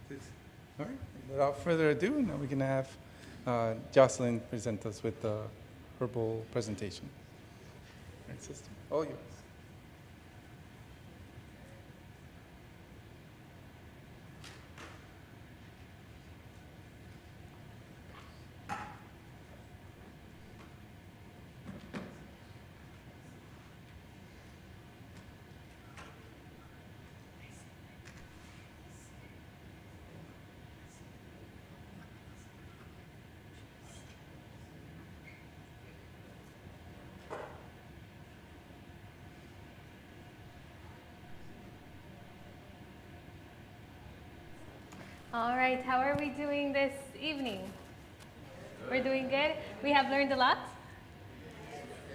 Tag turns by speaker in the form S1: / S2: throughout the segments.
S1: Good. All right. Without further ado, now we can have Jocelyn present us with the herbal presentation. All right, sister. All yours.
S2: All right, how are we doing this evening? We're doing good? We have learned a lot?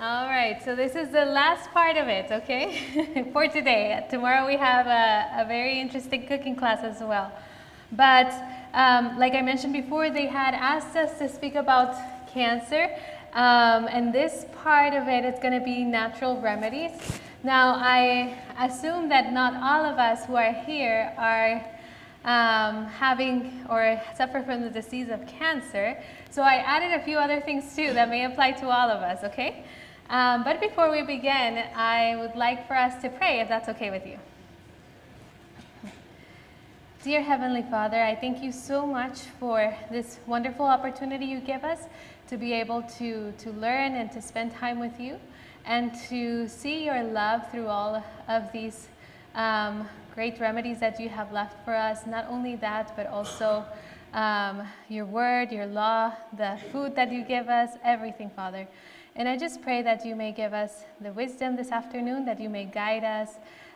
S2: All right, so this is the last part of it, okay, for today. Tomorrow we have a very interesting cooking class as well. But like I mentioned before, they had asked us to speak about cancer, and this part of it is going to be natural remedies. Now, I assume that not all of us who are here are having or suffer from the disease of cancer. So I added a few other things too that may apply to all of us, okay? But before we begin, I would like for us to pray, if that's okay with you. Dear Heavenly Father, I thank you so much for this wonderful opportunity you give us to be able to learn and to spend time with you and to see your love through all of these great remedies that you have left for us. Not only that, but also your word, your law, the food that you give us, everything, Father. And I just pray that you may give us the wisdom this afternoon, that you may guide us,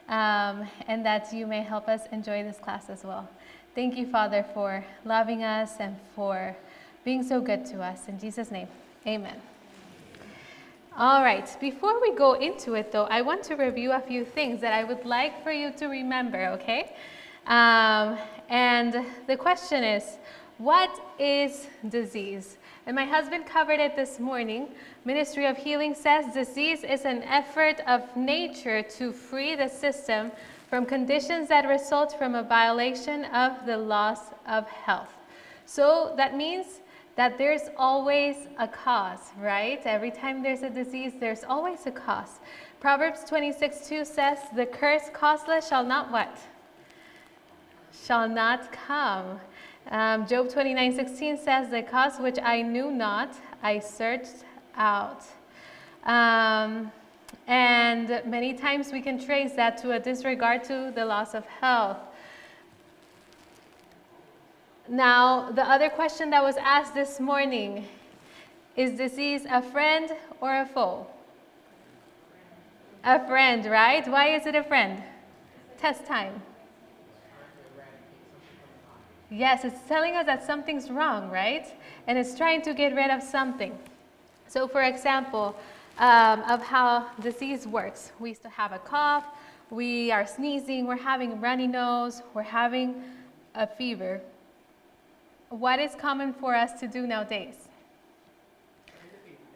S2: and that you may help us enjoy this class as well. Thank you, Father, for loving us and for being so good to us. In Jesus' name, amen. All right, before we go into it though, I want to review a few things that I would like for you to remember, okay? And the question is, what is disease? And my husband covered it this morning. Ministry of Healing says disease is an effort of nature to free the system from conditions that result from a violation of the laws of health. So that means that there's always a cause, right? Every time there's a disease, there's always a cause. Proverbs 26:2 says, the curse causeless shall not what? Shall not come. Job 29:16 says, the cause which I knew not, I searched out. And many times we can trace that to a disregard to the laws of health. Now, the other question that was asked this morning, is disease a friend or a foe? A friend, right? Why is it a friend? Test time. Yes, it's telling us that something's wrong, right? And it's trying to get rid of something. So for example, of how disease works, we used to have a cough, we are sneezing, we're having a runny nose, we're having a fever. What is common for us to do nowadays?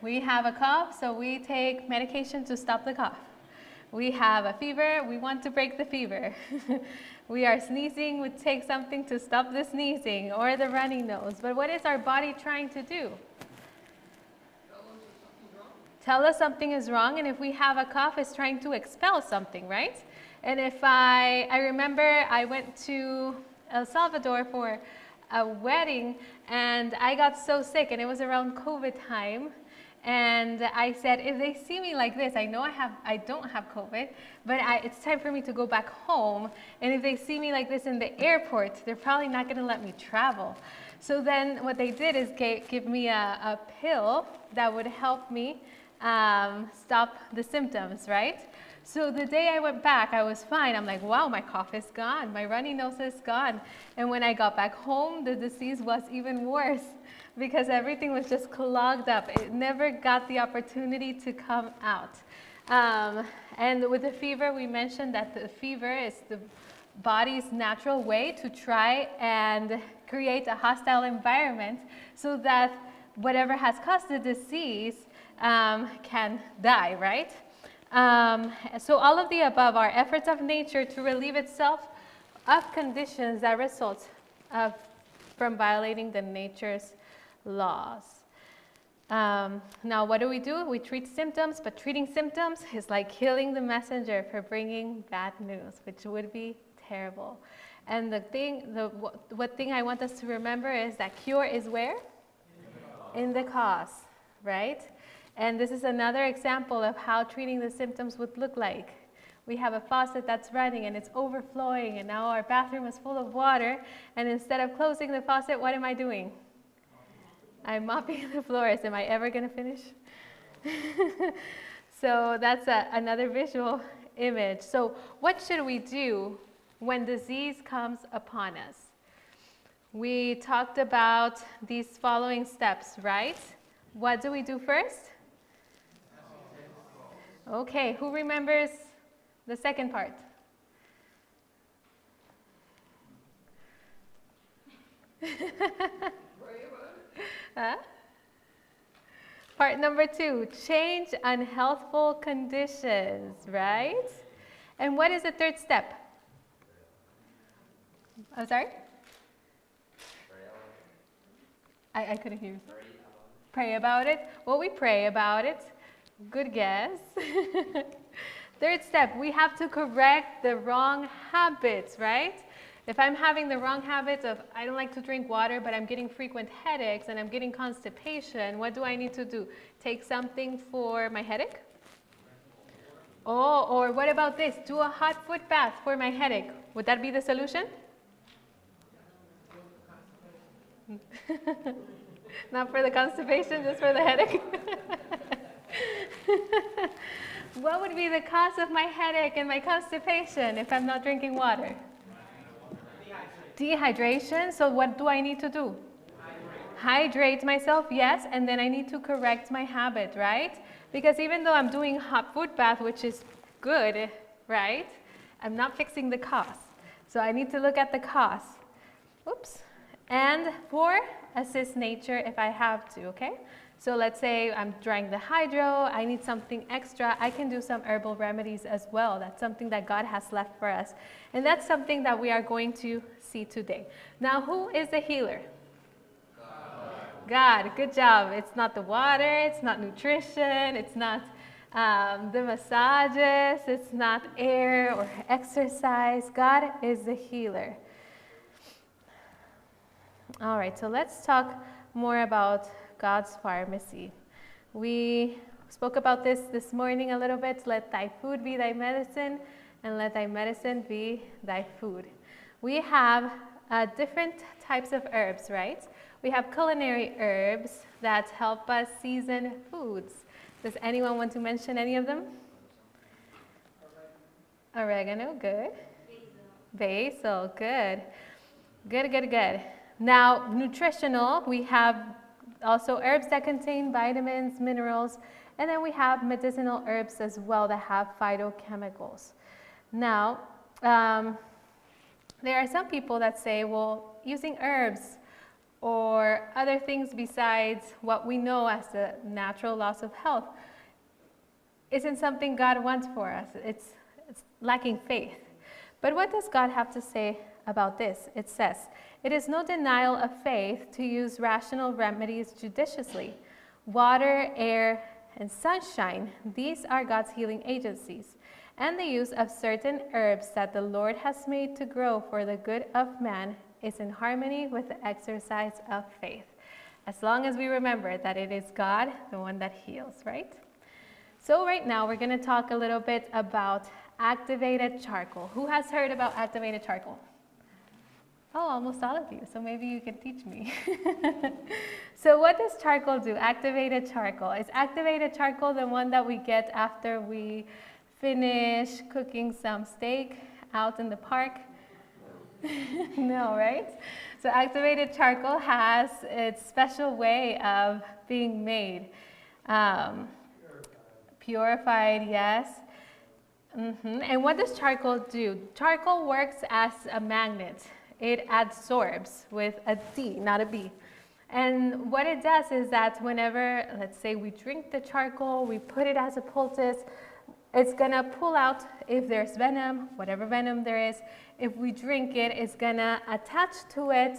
S2: We have a cough, so we take medication to stop the cough. We have a fever, we want to break the fever. We are sneezing, we take something to stop the sneezing or the runny nose. But what is our body trying to do? Tell us something is wrong, and if we have a cough, it's trying to expel something, right? And if I remember I went to El Salvador for a wedding, and I got so sick, and it was around COVID time, and I said, if they see me like this, I know I don't have COVID, but it's time for me to go back home, and if they see me like this in the airport, they're probably not going to let me travel. So then what they did is give me a pill that would help me stop the symptoms, right? So the day I went back, I was fine. I'm like, wow, my cough is gone. My runny nose is gone. And when I got back home, the disease was even worse because everything was just clogged up. It never got the opportunity to come out. And with the fever, we mentioned that the fever is the body's natural way to try and create a hostile environment so that whatever has caused the disease can die, right? So all of the above are efforts of nature to relieve itself of conditions that result from violating the nature's laws. Now, what do? We treat symptoms, but treating symptoms is like killing the messenger for bringing bad news, which would be terrible. And what thing I want us to remember is that cure is where? In the cause, right? And this is another example of how treating the symptoms would look like. We have a faucet that's running and it's overflowing, and now our bathroom is full of water, and instead of closing the faucet, what am I doing? I'm mopping the floors. Am I ever going to finish? So that's another visual image. So what should we do when disease comes upon us? We talked about these following steps, right? What do we do first? Okay, who remembers the second part? Huh? Part number 2, change unhealthful conditions, right? And what is the third step? I'm sorry? I couldn't hear you. Pray about it. Well, we pray about it. Good guess. Third step, we have to correct the wrong habits, right? If I'm having the wrong habits of I don't like to drink water, but I'm getting frequent headaches and I'm getting constipation, what do I need to do? Take something for my headache? Oh, or what about this? Do a hot foot bath for my headache. Would that be the solution? Not for the constipation, just for the headache? What would be the cause of my headache and my constipation if I'm not drinking water? Dehydration. So what do I need to do? Hydrate myself, yes, and then I need to correct my habit, right? Because even though I'm doing hot foot bath, which is good, right? I'm not fixing the cause. So I need to look at the cause. Oops. And 4, assist nature if I have to, okay? So let's say I'm drying the hydro, I need something extra, I can do some herbal remedies as well. That's something that God has left for us. And that's something that we are going to see today. Now, who is the healer? God, good job. It's not the water, it's not nutrition, it's not the massages, it's not air or exercise. God is the healer. All right, so let's talk more about God's pharmacy. We spoke about this morning a little bit. Let thy food be thy medicine, and let thy medicine be thy food. We have different types of herbs, right? We have culinary herbs that help us season foods. Does anyone want to mention any of them? Oregano, good. Basil, good. Good. Now, nutritional, we have also herbs that contain vitamins, minerals, and then we have medicinal herbs as well that have phytochemicals. Now, there are some people that say, well, using herbs or other things besides what we know as the natural laws of health isn't something God wants for us. It's lacking faith. But what does God have to say about this? It says, it is no denial of faith to use rational remedies judiciously. Water, air, and sunshine, these are God's healing agencies. And the use of certain herbs that the Lord has made to grow for the good of man is in harmony with the exercise of faith. As long as we remember that it is God, the one that heals, right? So right now we're going to talk a little bit about activated charcoal. Who has heard about activated charcoal? Oh, almost all of you, so maybe you can teach me. So what does charcoal do? Activated charcoal. Is activated charcoal the one that we get after we finish cooking some steak out in the park? No, right? So activated charcoal has its special way of being made. Purified, yes. And what does charcoal do? Charcoal works as a magnet. It adsorbs with a D, not a B. And what it does is that whenever, let's say we drink the charcoal, we put it as a poultice, it's gonna pull out if there's venom, whatever venom there is. If we drink it, it's gonna attach to it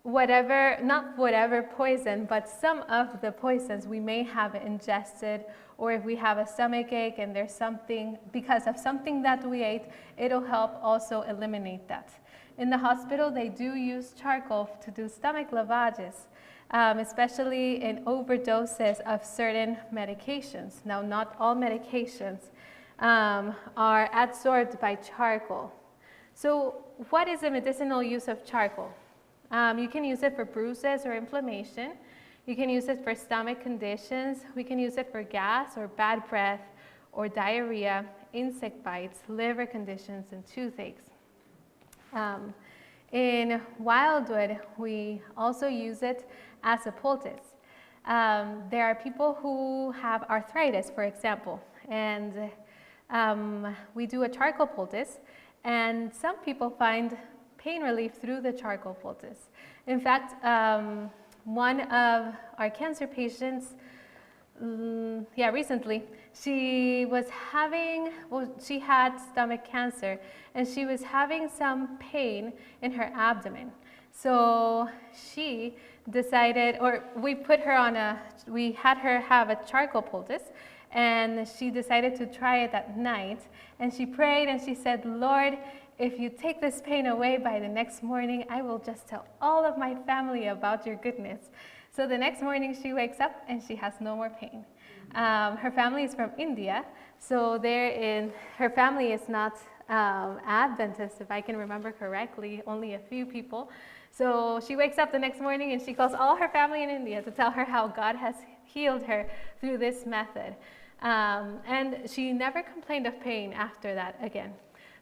S2: not whatever poison, but some of the poisons we may have ingested, or if we have a stomach ache and there's something, because of something that we ate, it'll help also eliminate that. In the hospital, they do use charcoal to do stomach lavages, especially in overdoses of certain medications. Now, not all medications are absorbed by charcoal. So what is the medicinal use of charcoal? You can use it for bruises or inflammation. You can use it for stomach conditions. We can use it for gas or bad breath or diarrhea, insect bites, liver conditions, and toothaches. In Wildwood, we also use it as a poultice. There are people who have arthritis, for example, and we do a charcoal poultice, and some people find pain relief through the charcoal poultice. In fact, one of our cancer patients, recently, she had stomach cancer, and she was having some pain in her abdomen. So she decided, or we had her have a charcoal poultice, and she decided to try it at night, and she prayed and she said, Lord, if you take this pain away by the next morning, I will just tell all of my family about your goodness. So the next morning she wakes up and she has no more pain. Her family is from India, so her family is not Adventist, if I can remember correctly, only a few people. So she wakes up the next morning and she calls all her family in India to tell her how God has healed her through this method. And she never complained of pain after that again.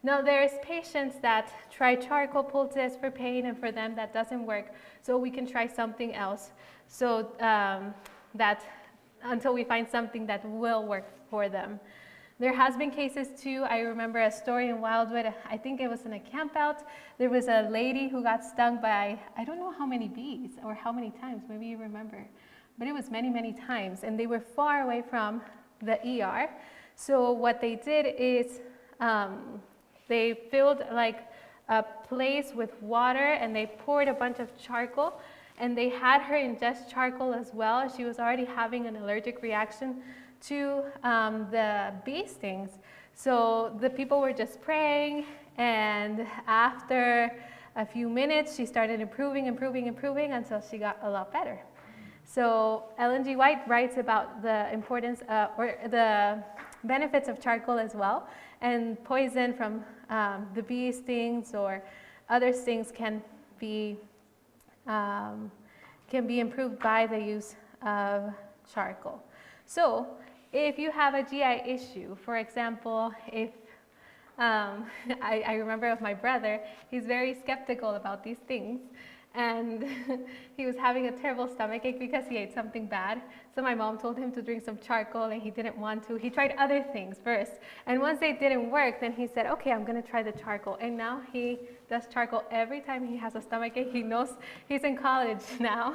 S2: Now, there's patients that try charcoal poultice for pain, and for them that doesn't work, so we can try something else, so that until we find something that will work for them. There has been cases too. I remember a story in Wildwood, I think it was in a camp out. There was a lady who got stung by, I don't know how many bees or how many times, maybe you remember, but it was many, many times, and they were far away from the ER. So what they did is, they filled like a place with water, and they poured a bunch of charcoal, and they had her ingest charcoal as well. She was already having an allergic reaction to the bee stings. So the people were just praying, and after a few minutes, she started improving until she got a lot better. So Ellen G. White writes about the importance or the benefits of charcoal as well, and poison from the bee stings or other stings can be improved by the use of charcoal. So if you have a GI issue, for example, if I remember of my brother, he's very skeptical about these things, and he was having a terrible stomach ache because he ate something bad. So my mom told him to drink some charcoal, and he didn't want to. He tried other things first, and once they didn't work, then he said, okay, I'm going to try the charcoal. And now he does charcoal every time he has a stomach ache. He knows he's in college now,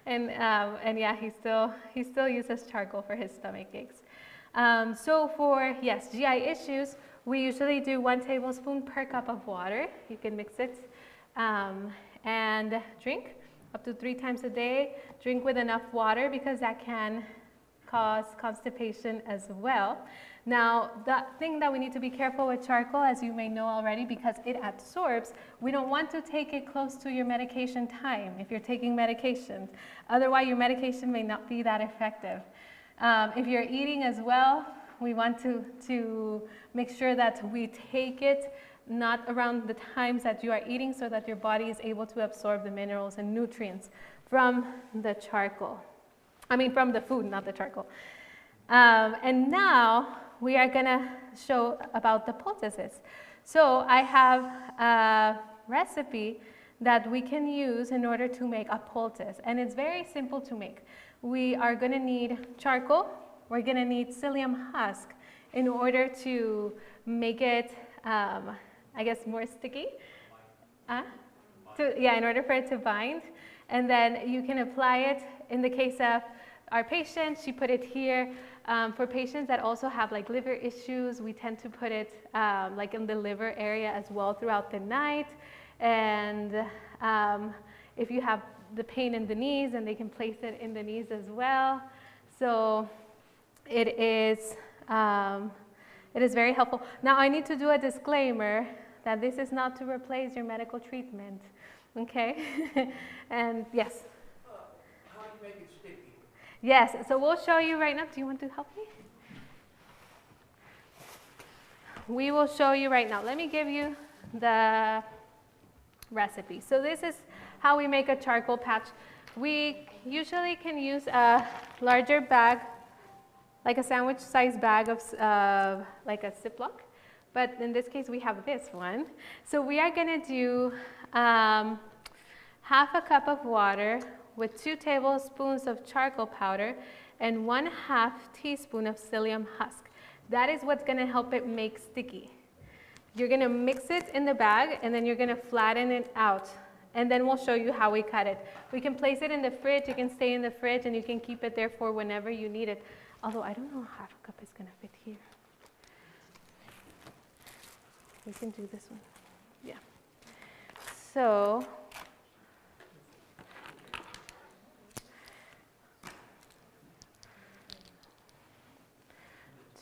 S2: and yeah, he still uses charcoal for his stomach aches. So for, yes, GI issues, we usually do 1 tablespoon per cup of water. You can mix it and drink up to 3 times a day. Drink with enough water, because that can cause constipation as well. Now, the thing that we need to be careful with charcoal, as you may know already, because it absorbs, we don't want to take it close to your medication time if you're taking medications. Otherwise, your medication may not be that effective. If you're eating as well, we want to make sure that we take it not around the times that you are eating, so that your body is able to absorb the minerals and nutrients from the charcoal. I mean, from the food, not the charcoal. And now we are going to show about the poultices. So I have a recipe that we can use in order to make a poultice, and it's very simple to make. We are going to need charcoal. We're going to need psyllium husk in order to make it, I guess, more sticky. In order for it to bind. And then you can apply it. In the case of our patient, she put it here For patients that also have like liver issues, we tend to put it like in the liver area as well throughout the night. And if you have the pain in the knees, then they can place it in the knees as well. So it is very helpful. Now I need to do a disclaimer that this is not to replace your medical treatment, okay? And yes?
S3: How do you make it sticky?
S2: Yes, so we'll show you right now. Do you want to help me? We will show you right now. Let me give you the recipe. So this is how we make a charcoal patch. We usually can use a larger bag, like a sandwich size bag of like a Ziploc. But in this case, we have this one. So we are going to do half a cup of water with 2 tablespoons of charcoal powder and 1/2 teaspoon of psyllium husk. That is what's going to help it make sticky. You're going to mix it in the bag and then you're going to flatten it out. And then we'll show you how we cut it. We can place it in the fridge. It can stay in the fridge and you can keep it there for whenever you need it. Although I don't know half a cup is going to fit here. We can do this one. Yeah. So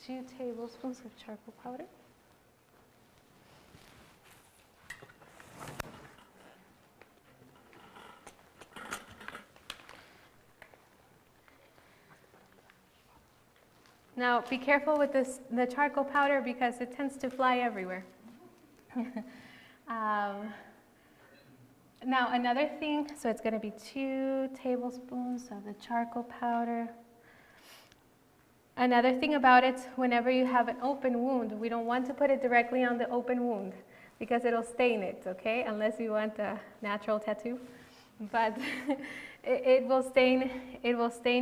S2: two tablespoons of charcoal powder. Now be careful with the charcoal powder because it tends to fly everywhere. Now another thing, so it's going to be 2 tablespoons of the charcoal powder. Another thing about it, whenever you have an open wound, we don't want to put it directly on the open wound because it'll stain it, okay? Unless you want a natural tattoo. But it will stain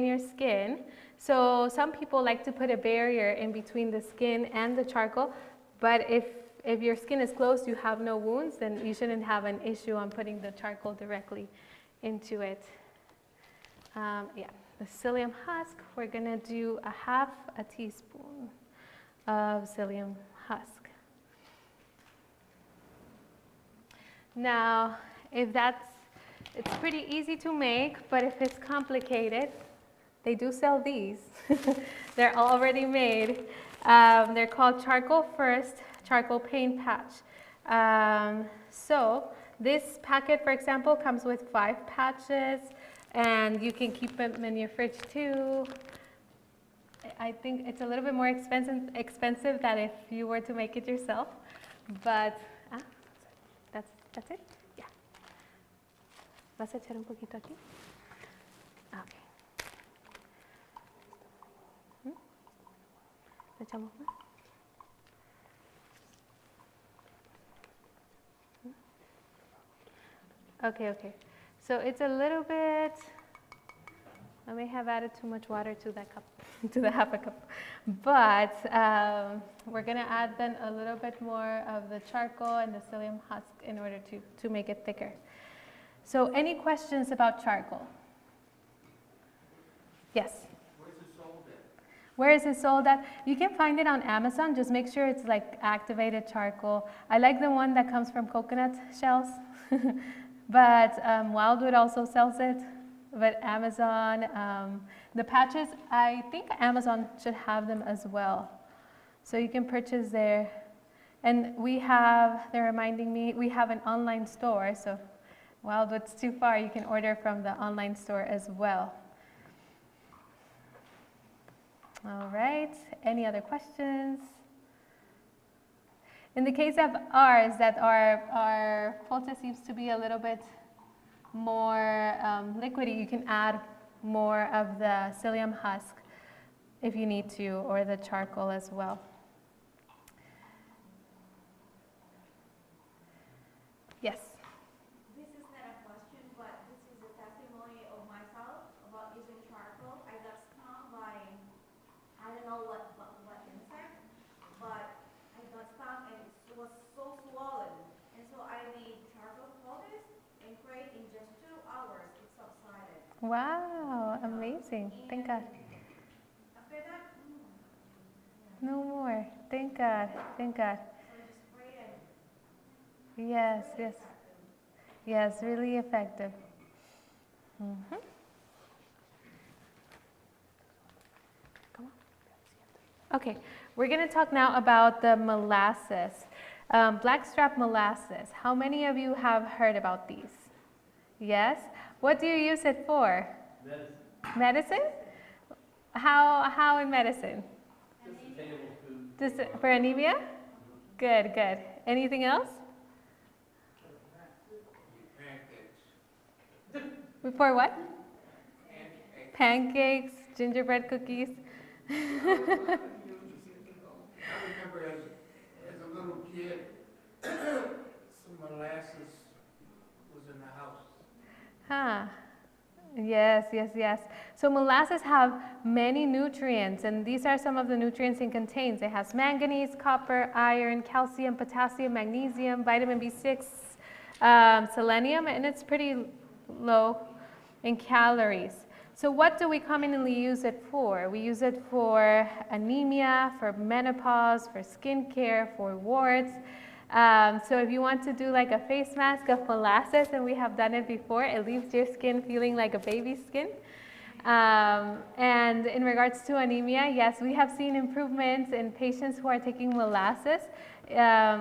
S2: your skin. So some people like to put a barrier in between the skin and the charcoal, but if your skin is closed, you have no wounds, then you shouldn't have an issue on putting the charcoal directly into it. Yeah, the psyllium husk, we're gonna do 1/2 teaspoon of psyllium husk. Now, it's pretty easy to make, but if it's complicated, they do sell these. They're already made. They're called Charcoal First Charcoal Paint Patch. So this packet, for example, comes with 5 patches, and you can keep them in your fridge too. I think it's a little bit more expensive than if you were to make it yourself, but that's it. Yeah. ¿Vas a echar un poquito aquí? Okay. ¿Le echamos más? Okay. So it's a little bit, I may have added too much water to that cup, to the 1/2 cup. But we're gonna add then a little bit more of the charcoal and the psyllium husk in order to make it thicker. So any questions about charcoal? Yes?
S3: Where's it sold at?
S2: Where is it sold at? You can find it on Amazon. Just make sure it's like activated charcoal. I like the one that comes from coconut shells. But Wildwood also sells it. But Amazon, the patches, I think Amazon should have them as well. So you can purchase there. And they're reminding me, we have an online store. So Wildwood's too far, you can order from the online store as well. All right, any other questions? In the case of ours, that our poultice seems to be a little bit more liquidy, you can add more of the psyllium husk if you need to, or the charcoal as well. Yes?
S4: This is not a question, but this is a testimony of myself about using charcoal. I got stung by, I don't know what insect, but I got stung and it was so swollen. And so I made charcoal poultice and prayed in just 2 hours it subsided.
S2: Wow, amazing. Thank God.
S4: After that,
S2: No more. Thank God. Thank God. Yes, yes. Yes, really effective. Mhm. Come on. Okay, we're going to talk now about the molasses. Blackstrap molasses. How many of you have heard about these? Yes? What do you use it for? Medicine? How in medicine?
S3: Just a tablespoon.
S2: Just for anemia? Good, good. Anything else?
S3: Pancakes.
S2: For what?
S3: Pancakes.
S2: Pancakes, gingerbread cookies.
S3: I remember as a little kid, some molasses was in the house.
S2: Huh. Yes, yes, yes. So molasses have many nutrients, and these are some of the nutrients it contains. It has manganese, copper, iron, calcium, potassium, magnesium, vitamin B6, selenium, and it's pretty low in calories. So what do we commonly use it for? We use it for anemia, for menopause, for skincare, for warts. So if you want to do like a face mask of molasses, and we have done it before, it leaves your skin feeling like a baby's skin. And in regards to anemia, yes, we have seen improvements in patients who are taking molasses.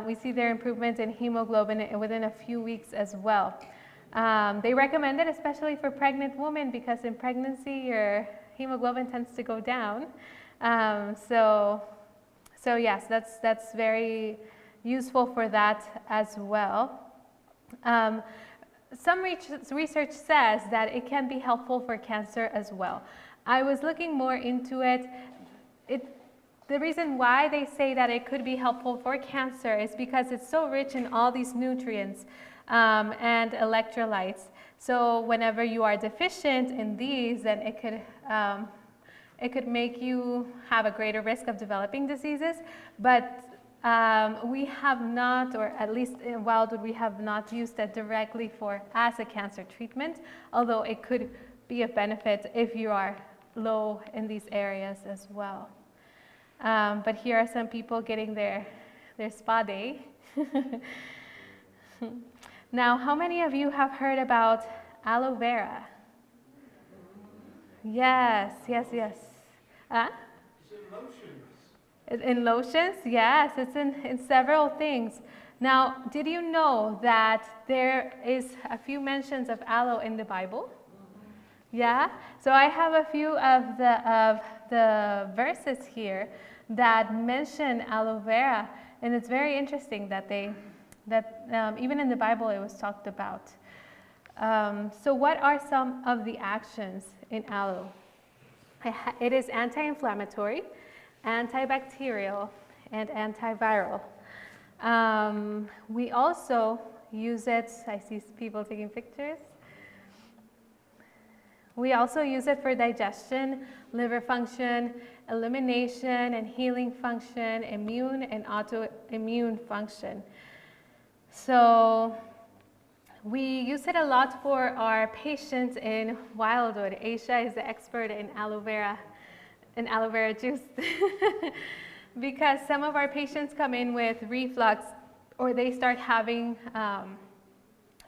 S2: We see their improvement in hemoglobin within a few weeks as well. They recommend it especially for pregnant women because in pregnancy your hemoglobin tends to go down. So yes, that's very useful for that as well. Some research says that it can be helpful for cancer as well. I was looking more into it. The reason why they say that it could be helpful for cancer is because it's so rich in all these nutrients and electrolytes. So whenever you are deficient in these, then it could make you have a greater risk of developing diseases. But we have not, or at least in Wildwood, we have not used it directly as a cancer treatment, although it could be of benefit if you are low in these areas as well. But here are some people getting their spa day. Now, how many of you have heard about aloe vera? Yes, yes, yes.
S3: It's in lotions.
S2: In lotions? Yes, it's in several things. Now, did you know that there is a few mentions of aloe in the Bible? Yeah? So I have a few of the verses here that mention aloe vera, and it's very interesting that even in the Bible it was talked about. So what are some of the actions in aloe? It is anti-inflammatory, antibacterial, and antiviral. We also use it, I see people taking pictures. We also use it for digestion, liver function, elimination and healing function, immune and autoimmune function. So we use it a lot for our patients in Wildwood. Aisha is the expert in aloe vera juice because some of our patients come in with reflux, or they start having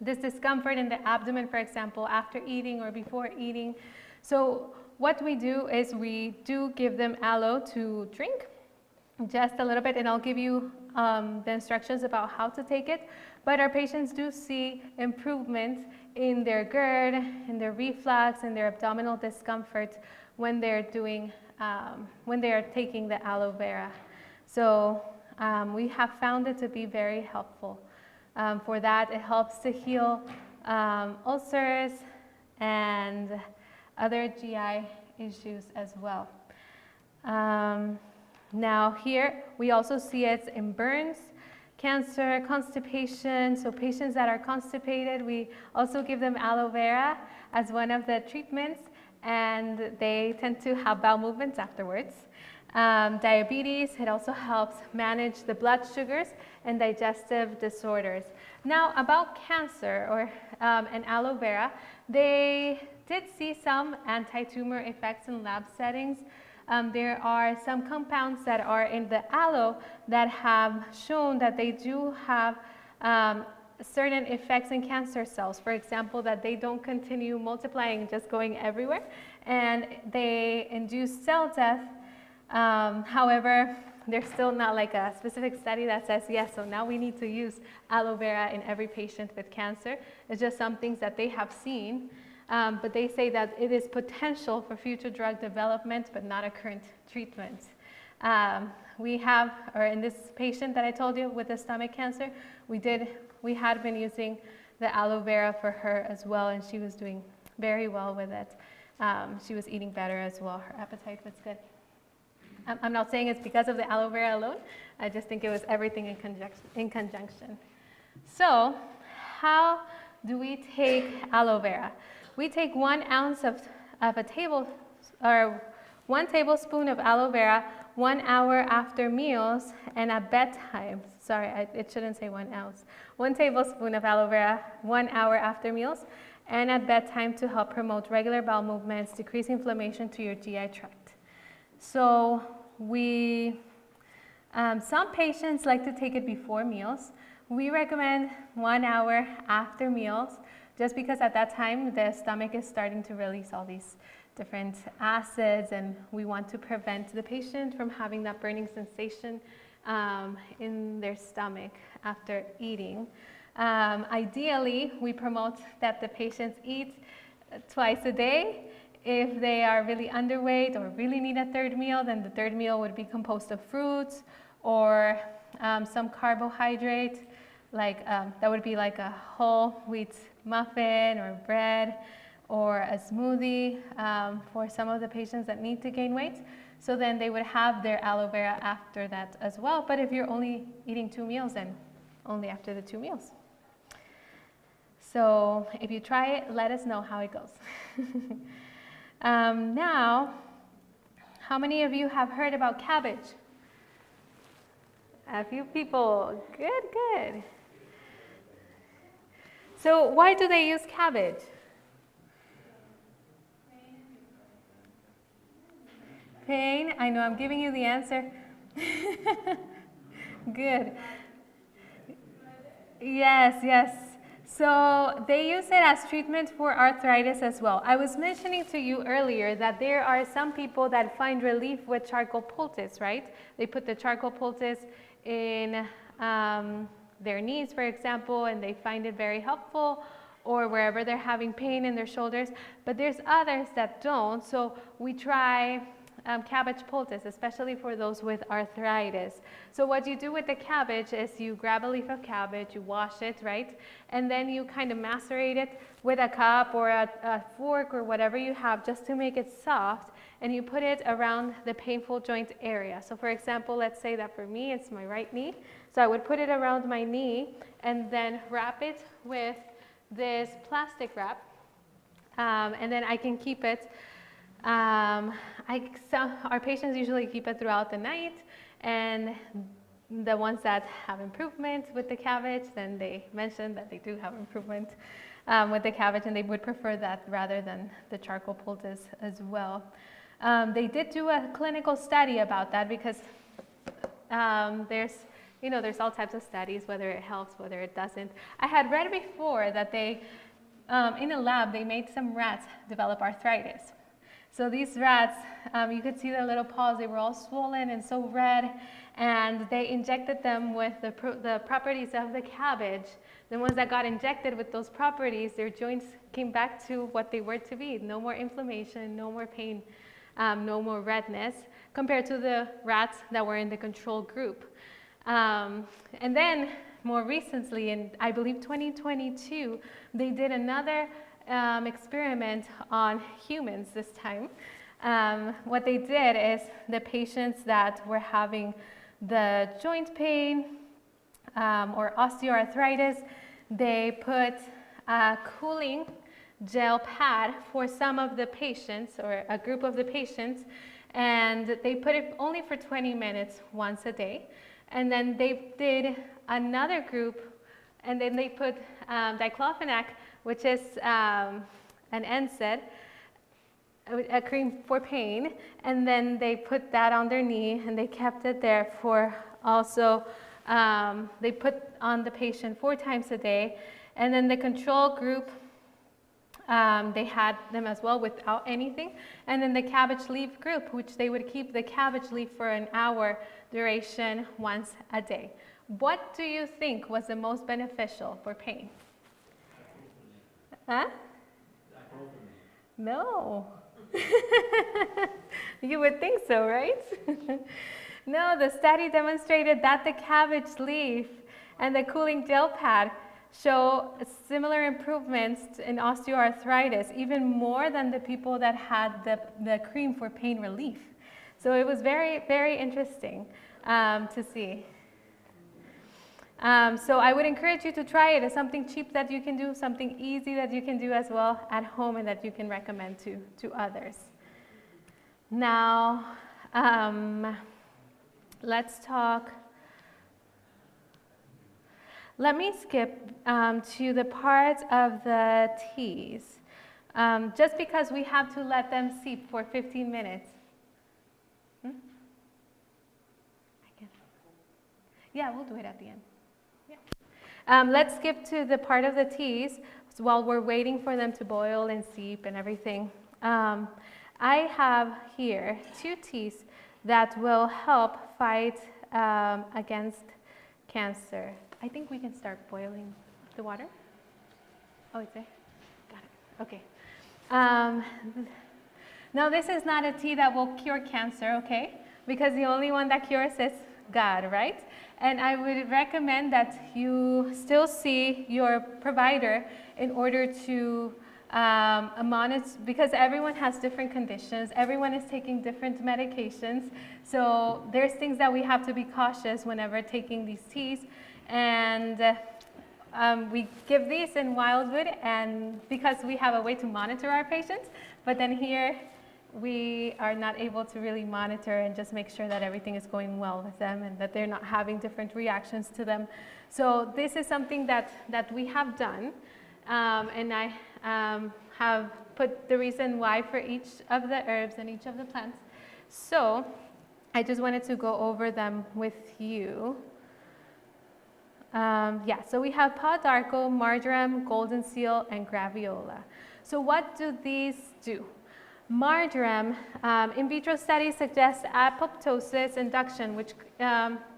S2: this discomfort in the abdomen, for example, after eating or before eating. So what we do is we do give them aloe to drink, just a little bit, and I'll give you the instructions about how to take it. But our patients do see improvements in their GERD, in their reflux, in their abdominal discomfort when they're taking the aloe vera. So we have found it to be very helpful. For that, it helps to heal ulcers and other GI issues as well. Now here, we also see it in burns, cancer, constipation. So patients that are constipated, we also give them aloe vera as one of the treatments, and they tend to have bowel movements afterwards. Diabetes, it also helps manage the blood sugars and digestive disorders. Now about cancer and aloe vera, they did see some anti-tumor effects in lab settings. there are some compounds that are in the aloe that have shown that they do have certain effects in cancer cells. For example, that they don't continue multiplying, just going everywhere, and they induce cell death. However, there's still not like a specific study that says, yes, so now we need to use aloe vera in every patient with cancer. It's just some things that they have seen, but they say that it is potential for future drug development, but not a current treatment. We have, or in this patient that I told you with the stomach cancer, we had been using the aloe vera for her as well, and she was doing very well with it. She was eating better as well. Her appetite was good. I'm not saying it's because of the aloe vera alone. I just think it was everything in conjunction. So how do we take aloe vera? We take 1 ounce of a table, or 1 tablespoon of aloe vera 1 hour after meals and at bedtime. Sorry, it shouldn't say 1 ounce. 1 tablespoon of aloe vera 1 hour after meals and at bedtime to help promote regular bowel movements, decrease inflammation to your GI tract. So some patients like to take it before meals. We recommend 1 hour after meals, just because at that time the stomach is starting to release all these different acids, and we want to prevent the patient from having that burning sensation in their stomach after eating. Ideally, we promote that the patients eat twice a day. If they are really underweight or really need a third meal, then the third meal would be composed of fruits or some carbohydrate, like that would be like a whole wheat muffin or bread or a smoothie for some of the patients that need to gain weight. So then they would have their aloe vera after that as well. But if you're only eating 2 meals, then only after the 2 meals. So if you try it, let us know how it goes. Now, how many of you have heard about cabbage? A few people. Good, good. So why do they use cabbage? Pain. I know I'm giving you the answer. Good. Yes, yes. So they use it as treatment for arthritis as well. I was mentioning to you earlier that there are some people that find relief with charcoal poultice, right? They put the charcoal poultice in their knees, for example, and they find it very helpful, or wherever they're having pain in their shoulders. But there's others that don't, so we try cabbage poultice, especially for those with arthritis. So what you do with the cabbage is you grab a leaf of cabbage, you wash it, right? And then you kind of macerate it with a cup or a fork or whatever you have just to make it soft, and you put it around the painful joint area. So for example, let's say that for me it's my right knee. So I would put it around my knee and then wrap it with this plastic wrap, and then I can keep it. Our patients usually keep it throughout the night, and the ones that have improvement with the cabbage, then they mention that they do have improvement with the cabbage, and they would prefer that rather than the charcoal poultice as well. They did do a clinical study about that because there's all types of studies, whether it helps, whether it doesn't. I had read before that they, in a lab, they made some rats develop arthritis. So these rats, you could see their little paws, they were all swollen and so red, and they injected them with the properties of the cabbage. The ones that got injected with those properties, their joints came back to what they were to be. No more inflammation, no more pain, no more redness, compared to the rats that were in the control group. And then more recently, in I believe 2022, they did another experiment on humans this time. What they did is the patients that were having the joint pain or osteoarthritis, they put a cooling gel pad for some of the patients or a group of the patients, and they put it only for 20 minutes once a day. And then they did another group, and then they put diclofenac, which is an NSAID, a cream for pain, and then they put that on their knee and they kept it there for also, they put on the patient 4 times a day, and then the control group, they had them as well without anything, and then the cabbage leaf group, which they would keep the cabbage leaf for an hour duration once a day. What do you think was the most beneficial for pain? Huh? No. You would think so, right? No, the study demonstrated that the cabbage leaf and the cooling gel pad show similar improvements in osteoarthritis, even more than the people that had the cream for pain relief. So it was very, very interesting to see. So I would encourage you to try it. It's something cheap that you can do, something easy that you can do as well at home, and that you can recommend to others. Now, let's talk. Let me skip to the part of the teas, just because we have to let them seep for 15 minutes. Yeah, we'll do it at the end. Yeah. Let's skip to the part of the teas while we're waiting for them to boil and seep and everything. I have here 2 teas that will help fight against cancer. I think we can start boiling the water. Oh, it's there? Got it. Okay. Now, this is not a tea that will cure cancer, okay? Because the only one that cures is God, right? And I would recommend that you still see your provider in order to monitor, because everyone has different conditions, everyone is taking different medications, so there's things that we have to be cautious whenever taking these teas. And we give these in Wildwood, and because we have a way to monitor our patients, but then here we are not able to really monitor and just make sure that everything is going well with them and that they're not having different reactions to them. So this is something that we have done, and I have put the reason why for each of the herbs and each of the plants. So I just wanted to go over them with you. Yeah, so we have paw d'arco, marjoram, golden seal, and graviola. So what do these do? Marjoram, in vitro studies suggest apoptosis induction, which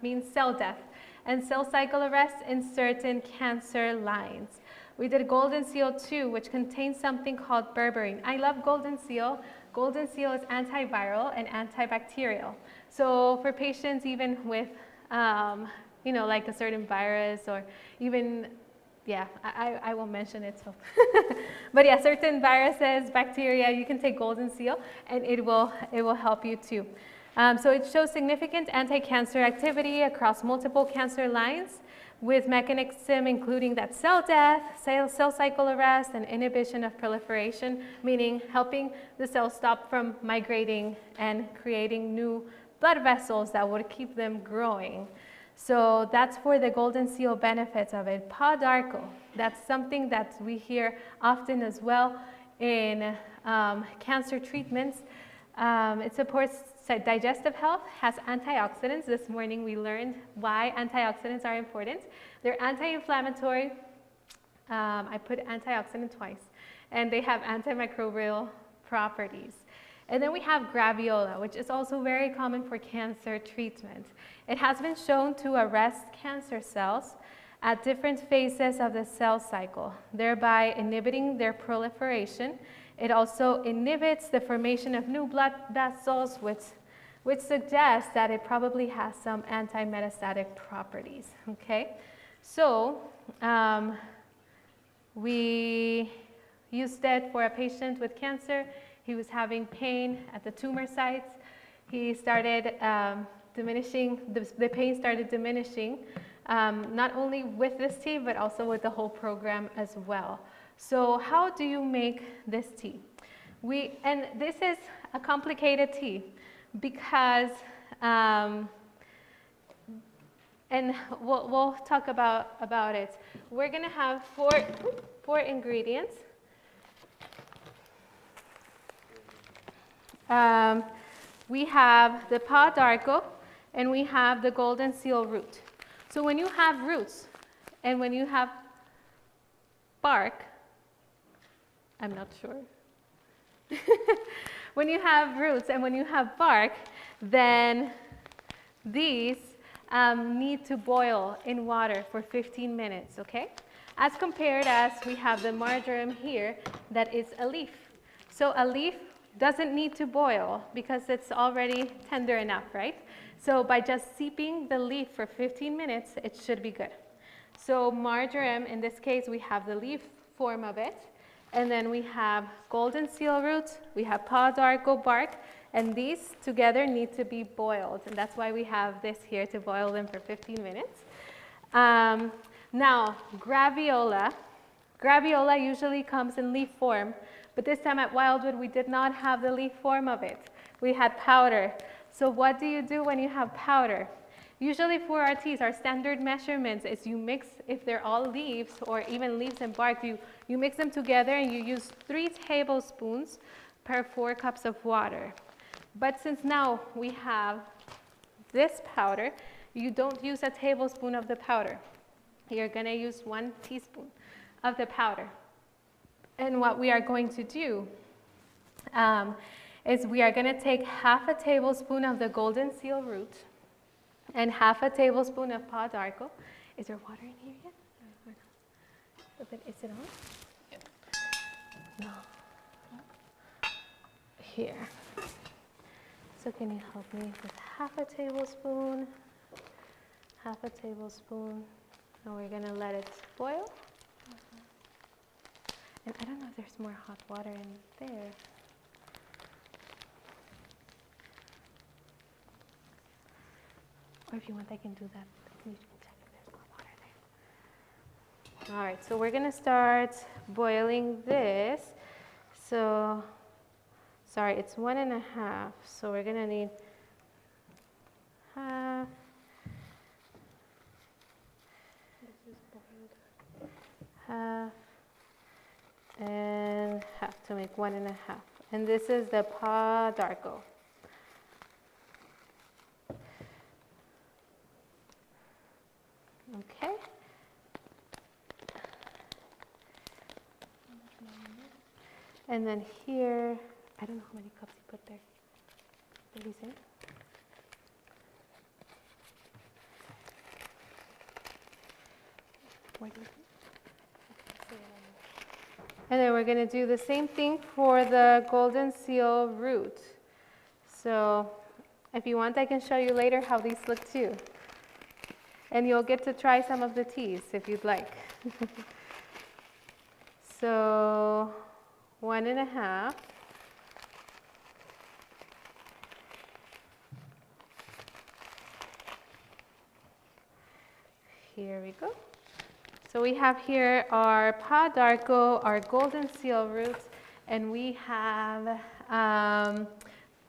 S2: means cell death, and cell cycle arrest in certain cancer lines. We did golden seal too, which contains something called berberine. I love golden seal. Golden seal is antiviral and antibacterial. So for patients even with you know, like a certain virus, or even, yeah, I won't mention it. So, but yeah, certain viruses, bacteria, you can take golden seal, and it will help you too. So it shows significant anti-cancer activity across multiple cancer lines, with mechanism including that cell death, cell cycle arrest, and inhibition of proliferation, meaning helping the cells stop from migrating and creating new blood vessels that would keep them growing. So that's for the golden seal benefits of it. Paw d'arco, that's something that we hear often as well in cancer treatments. It supports digestive health, has antioxidants. This morning we learned why antioxidants are important. They're anti-inflammatory. I put antioxidant twice. And they have antimicrobial properties. And then we have graviola, which is also very common for cancer treatment. It has been shown to arrest cancer cells at different phases of the cell cycle, thereby inhibiting their proliferation. It also inhibits the formation of new blood vessels, which suggests that it probably has some anti-metastatic properties, okay? So we used it for a patient with cancer. He was having pain at the tumor sites. He started diminishing, the pain started diminishing, not only with this tea, but also with the whole program as well. So how do you make this tea? And this is a complicated tea because, and we'll talk about it. We're gonna have four ingredients. we have the paw d'arco, and we have the golden seal root. So when you have roots and when you have bark, I'm not sure. When you have roots and when you have bark, then these need to boil in water for 15 minutes, okay? As compared as we have the marjoram here that is a leaf. So a leaf doesn't need to boil because it's already tender enough, right? So by just steeping the leaf for 15 minutes, it should be good. So marjoram, in this case, we have the leaf form of it, and then we have golden seal root, we have paw d'arco bark, and these together need to be boiled, and that's why we have this here to boil them for 15 minutes. Now, graviola usually comes in leaf form, but this time at Wildwood we did not have the leaf form of it. We had powder. So what do you do when you have powder? Usually for our teas, our standard measurements is you mix, if they're all leaves or even leaves and bark, you mix them together and you use 3 tablespoons per 4 cups of water. But since now we have this powder, you don't use a tablespoon of the powder. You're going to use 1 teaspoon of the powder. And what we are going to do is we are going to take half a tablespoon of the golden seal root and half a tablespoon of paw d'arco. Is there water in here yet? Is it on? Yeah. No. Here. So can you help me with half a tablespoon? Half a tablespoon. And we're going to let it boil. And I don't know if there's more hot water in there. Or if you want, I can do that. You can check if there's more water there. All right, so we're going to start boiling this. So, sorry, it's 1.5. So we're going to need half. This is boiled. Half. And half to make 1.5. And this is the paw d'arco. Okay. And then here, I don't know how many cups you put there. Did he say? Where do you think? And then we're going to do the same thing for the golden seal root. So if you want, I can show you later how these look too. And you'll get to try some of the teas if you'd like. So 1.5. Here we go. So we have here our paw d'arco, our golden seal roots, and we have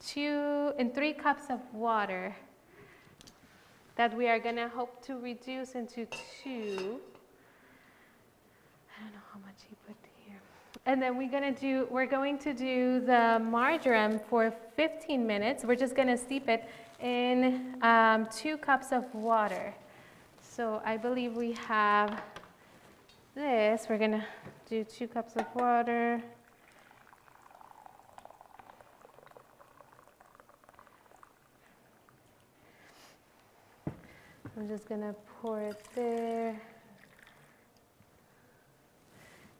S2: 2 and 3 cups of water that we are going to hope to reduce into 2. I don't know how much he put here. And then we're going to do the marjoram for 15 minutes. We're just going to steep it in 2 cups of water. So I believe we have this. We're going to do 2 cups of water. I'm just going to pour it there.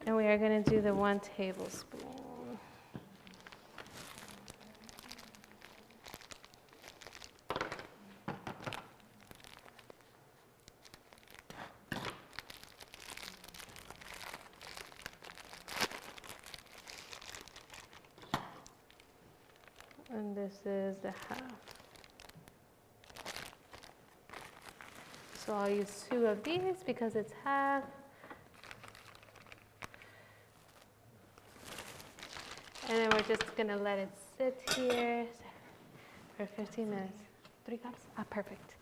S2: And we are going to do the 1 tablespoon. And this is the half. So I'll use 2 of these because it's half. And then we're just going to let it sit here for 15 minutes. 3 cups? Ah, perfect.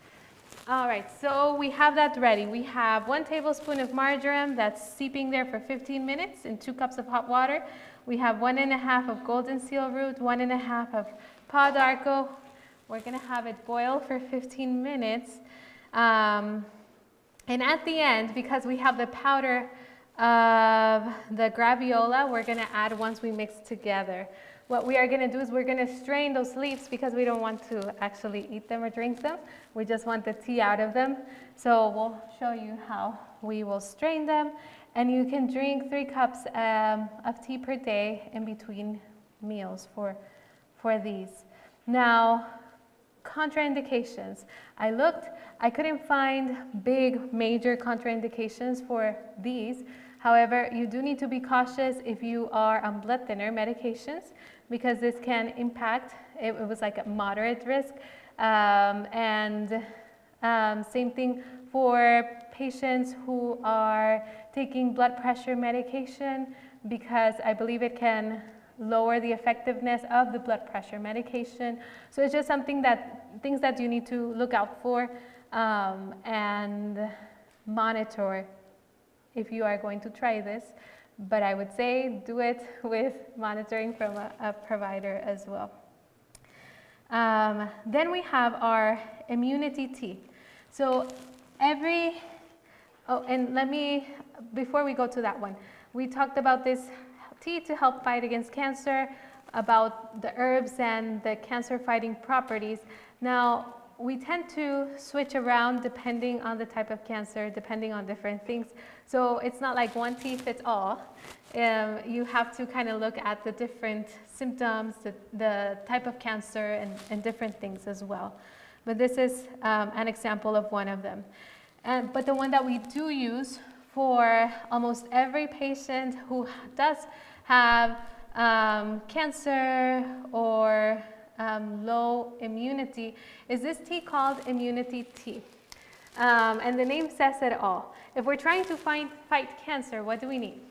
S2: All right, so we have that ready. We have 1 tablespoon of marjoram that's steeping there for 15 minutes in 2 cups of hot water. We have 1.5 of golden seal root, 1.5 of paw d'arco. We're going to have it boil for 15 minutes. And at the end, because we have the powder of the graviola, we're going to add once we mix together. What we are going to do is we're going to strain those leaves because we don't want to actually eat them or drink them. We just want the tea out of them. So we'll show you how we will strain them. And you can drink 3 cups of tea per day in between meals for these. Now, contraindications. I looked, I couldn't find big major contraindications for these. However, you do need to be cautious if you are on blood thinner medications because this can impact, it was like a moderate risk. Same thing for patients who are taking blood pressure medication because I believe it can lower the effectiveness of the blood pressure medication. So it's just things that you need to look out for and monitor if you are going to try this. But I would say do it with monitoring from a provider as well. Then we have our immunity tea. So before we go to that one, we talked about this tea to help fight against cancer, about the herbs and the cancer fighting properties. Now, we tend to switch around depending on the type of cancer, depending on different things. So it's not like one tea fits all. You have to kind of look at the different symptoms, the type of cancer, and different things as well. But this is an example of one of them. But the one that we do use for almost every patient who does have cancer or low immunity is this tea called immunity tea. And the name says it all. If we're trying to fight cancer, what do we need?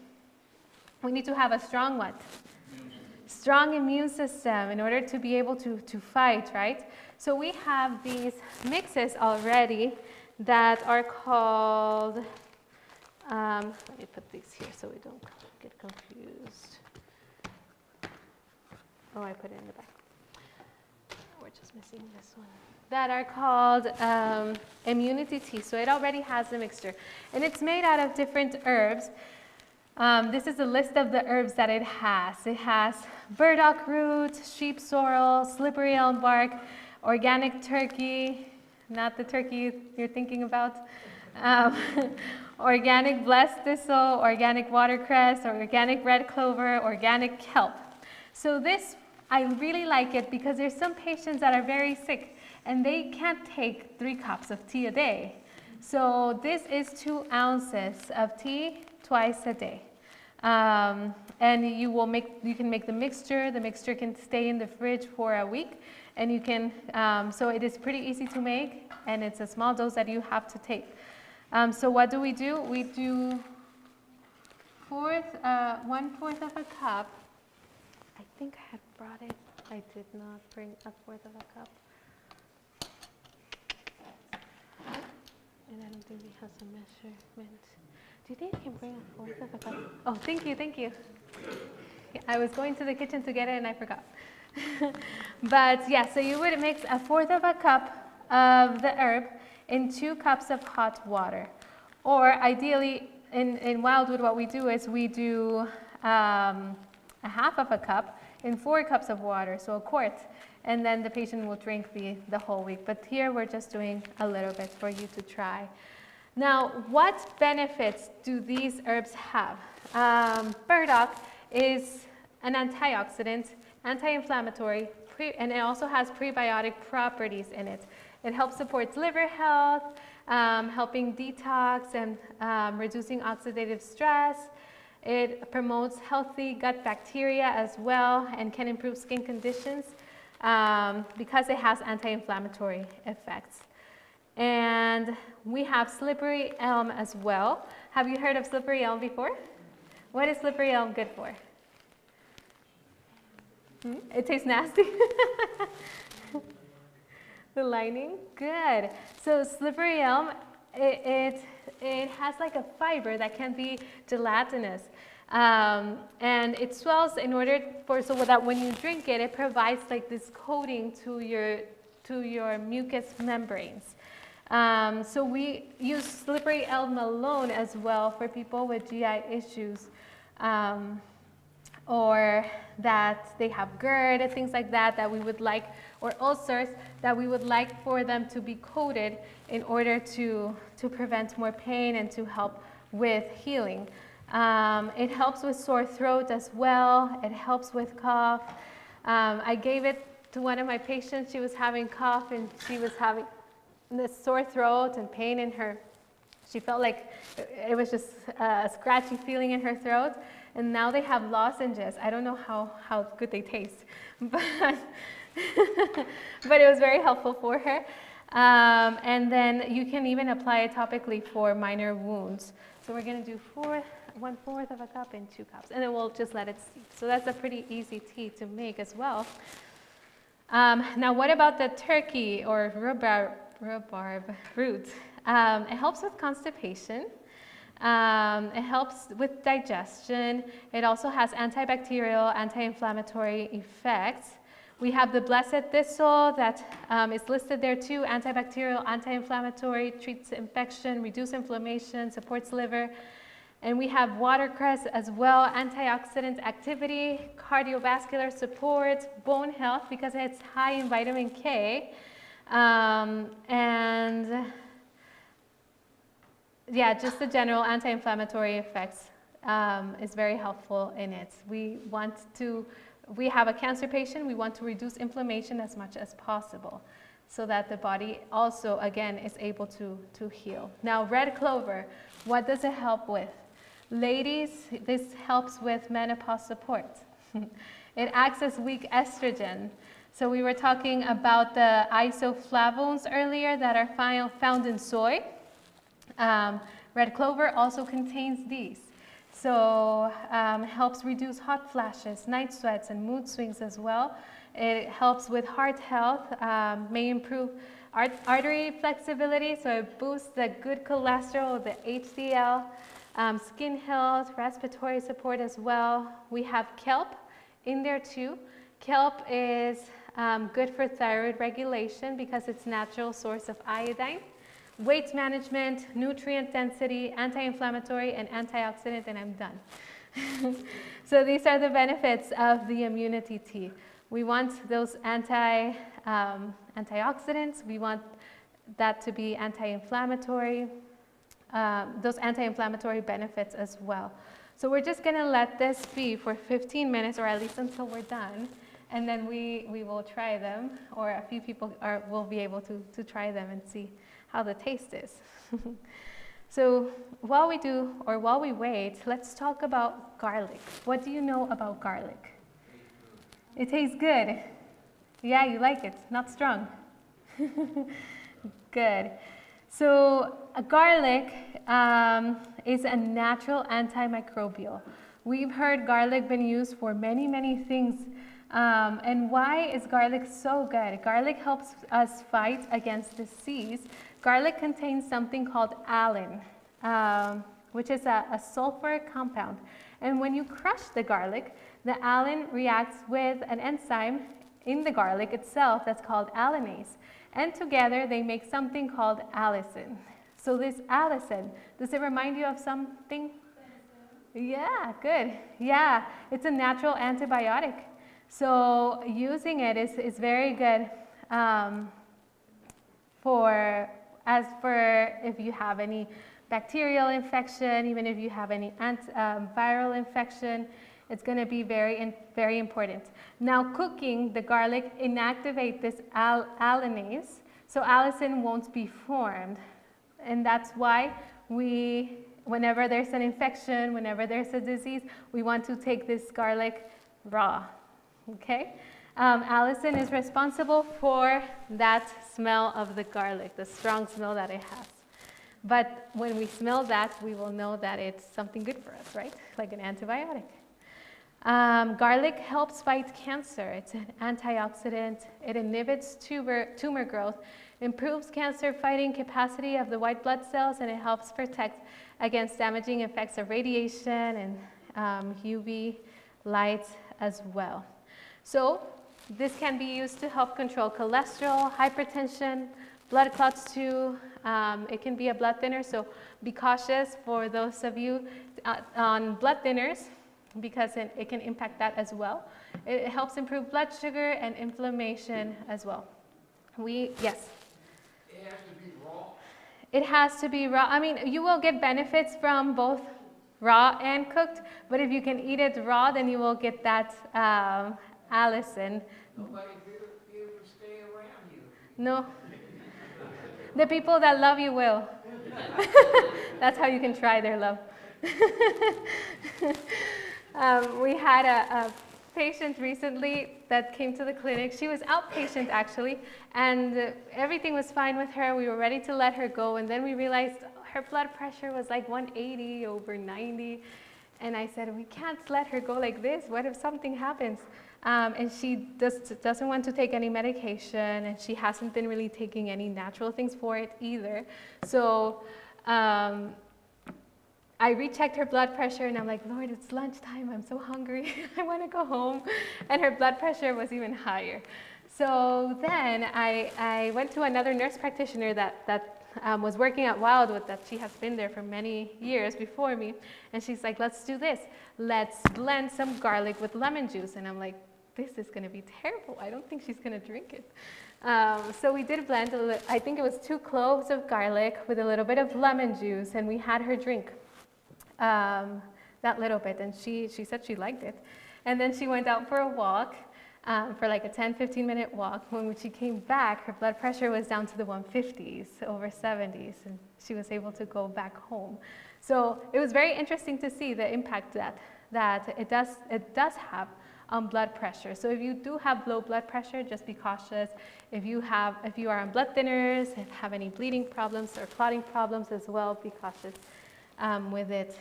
S2: We need to have a strong what? Strong immune system in order to be able to fight, right? So we have these mixes already that are called, let me put these here so we don't get confused. Oh, I put it in the back. We're just missing this one. That are called immunity tea. So it already has the mixture. And it's made out of different herbs. This is a list of the herbs that it has. It has burdock root, sheep sorrel, slippery elm bark, organic turkey, not the turkey you're thinking about, organic blessed thistle, organic watercress, organic red clover, organic kelp. So this, I really like it because there's some patients that are very sick and they can't take 3 cups of tea a day. So this is 2 ounces of tea twice a day. And you can make the mixture. The mixture can stay in the fridge for a week. And you can, so it is pretty easy to make, and it's a small dose that you have to take. So what do? We do 1/4 of a cup. I think I had brought it. I did not bring 1/4 of a cup. And I don't think we have some measurement. Do you think I can bring 1/4 of a cup? Oh, thank you, thank you. Yeah, I was going to the kitchen to get it and I forgot. But yeah, so you would mix 1/4 of a cup of the herb in 2 cups of hot water. Or ideally, in Wildwood, what we do is we do 1/2 of a cup in 4 cups of water, so 1/4. And then the patient will drink the whole week. But here we're just doing a little bit for you to try. Now, what benefits do these herbs have? Burdock is an antioxidant, anti-inflammatory, and it also has prebiotic properties in it. It helps support liver health, helping detox and reducing oxidative stress. It promotes healthy gut bacteria as well and can improve skin conditions because it has anti-inflammatory effects. And we have slippery elm as well. Have you heard of slippery elm before? What is slippery elm good for? It tastes nasty. The lining, good. So slippery elm, it has like a fiber that can be gelatinous. And it swells in order for, so that when you drink it, it provides like this coating to your mucous membranes. So we use slippery elm alone as well for people with GI issues, or that they have GERD, things like that, that we would like, or ulcers, that we would like for them to be coated in order to prevent more pain and to help with healing. It helps with sore throat as well. It helps with cough. I gave it to one of my patients. She was having cough and she was having this sore throat and pain in her. She felt like it was just a scratchy feeling in her throat. And now they have lozenges. I don't know how good they taste, but, but it was very helpful for her. And then you can even apply it topically for minor wounds. So we're going to do 1/4 of a cup in 2 cups, and then we'll just let it steep. So that's a pretty easy tea to make as well. Now, what about the turkey or rhubarb root? It helps with constipation. It helps with digestion. It also has antibacterial, anti-inflammatory effects. We have the blessed thistle that is listed there too. Antibacterial, anti-inflammatory, treats infection, reduces inflammation, supports liver. And we have watercress as well, antioxidant activity, cardiovascular support, bone health because it's high in vitamin K. And yeah, just the general anti-inflammatory effects is very helpful in it. We have a cancer patient, we want to reduce inflammation as much as possible so that the body also, again, is able to heal. Now, red clover, what does it help with? Ladies, this helps with menopause support. It acts as weak estrogen. So we were talking about the isoflavones earlier that are found in soy. Red clover also contains these. So helps reduce hot flashes, night sweats, and mood swings as well. It helps with heart health, may improve artery flexibility, so it boosts the good cholesterol, the HDL, skin health, respiratory support as well. We have kelp in there too. Kelp is good for thyroid regulation because it's a natural source of iodine. Weight management, nutrient density, anti-inflammatory, and antioxidant, and I'm done. So these are the benefits of the immunity tea. We want those antioxidants. We want that to be anti-inflammatory, those anti-inflammatory benefits as well. So we're just going to let this be for 15 minutes, or at least until we're done, and then we will try them, or a few people will be able to try them and see how the taste is. So while we wait, let's talk about garlic. What do you know about garlic? It tastes good. Yeah, you like it, not strong. Good. So garlic is a natural antimicrobial. We've heard garlic been used for many, many things. And why is garlic so good? Garlic helps us fight against disease. Garlic contains something called allicin, which is a sulfur compound. And when you crush the garlic, the allicin reacts with an enzyme in the garlic itself that's called allinase. And together they make something called allicin. So this allicin, does it remind you of something? Yeah, good. Yeah, it's a natural antibiotic. So using it is very good for if you have any bacterial infection, even if you have any viral infection, it's going to be very important. Now cooking the garlic inactivates this allinase, so allicin won't be formed. And that's why whenever there's an infection, whenever there's a disease, we want to take this garlic raw. Okay? Allicin is responsible for that smell of the garlic, the strong smell that it has. But when we smell that, we will know that it's something good for us, right? Like an antibiotic. Garlic helps fight cancer. It's an antioxidant. It inhibits tumor growth, improves cancer fighting capacity of the white blood cells, and it helps protect against damaging effects of radiation UV light as well. So this can be used to help control cholesterol, hypertension, blood clots too. It can be a blood thinner, so be cautious for those of you on blood thinners because it can impact that as well. It helps improve blood sugar and inflammation as well. Yes?
S3: It has to be raw.
S2: It has to be raw. I mean, you will get benefits from both raw and cooked, but if you can eat it raw, then you will get that allicin.
S3: Nobody be able to stay around you.
S2: No. The people that love you will. That's how you can try their love. We had a patient recently that came to the clinic. She was outpatient actually, and everything was fine with her. We were ready to let her go, and then we realized her blood pressure was like 180 over 90. And I said, we can't let her go like this. What if something happens? And she doesn't want to take any medication, and she hasn't been really taking any natural things for it either. So I rechecked her blood pressure, and I'm like, Lord, it's lunchtime. I'm so hungry. I want to go home. And her blood pressure was even higher. So then I went to another nurse practitioner that was working at Wildwood, that she has been there for many years before me. And she's like, let's do this. Let's blend some garlic with lemon juice. And I'm like, this is going to be terrible. I don't think she's going to drink it. So we did blend, I think it was 2 cloves of garlic with a little bit of lemon juice, and we had her drink that little bit, and she said she liked it. And then she went out for a walk, for like a 10-15 minute walk. When she came back, her blood pressure was down to the 150s, over 70s, and she was able to go back home. So it was very interesting to see the impact that it does have on blood pressure. So if you do have low blood pressure, just be cautious. If you are on blood thinners and have any bleeding problems or clotting problems as well, be cautious with it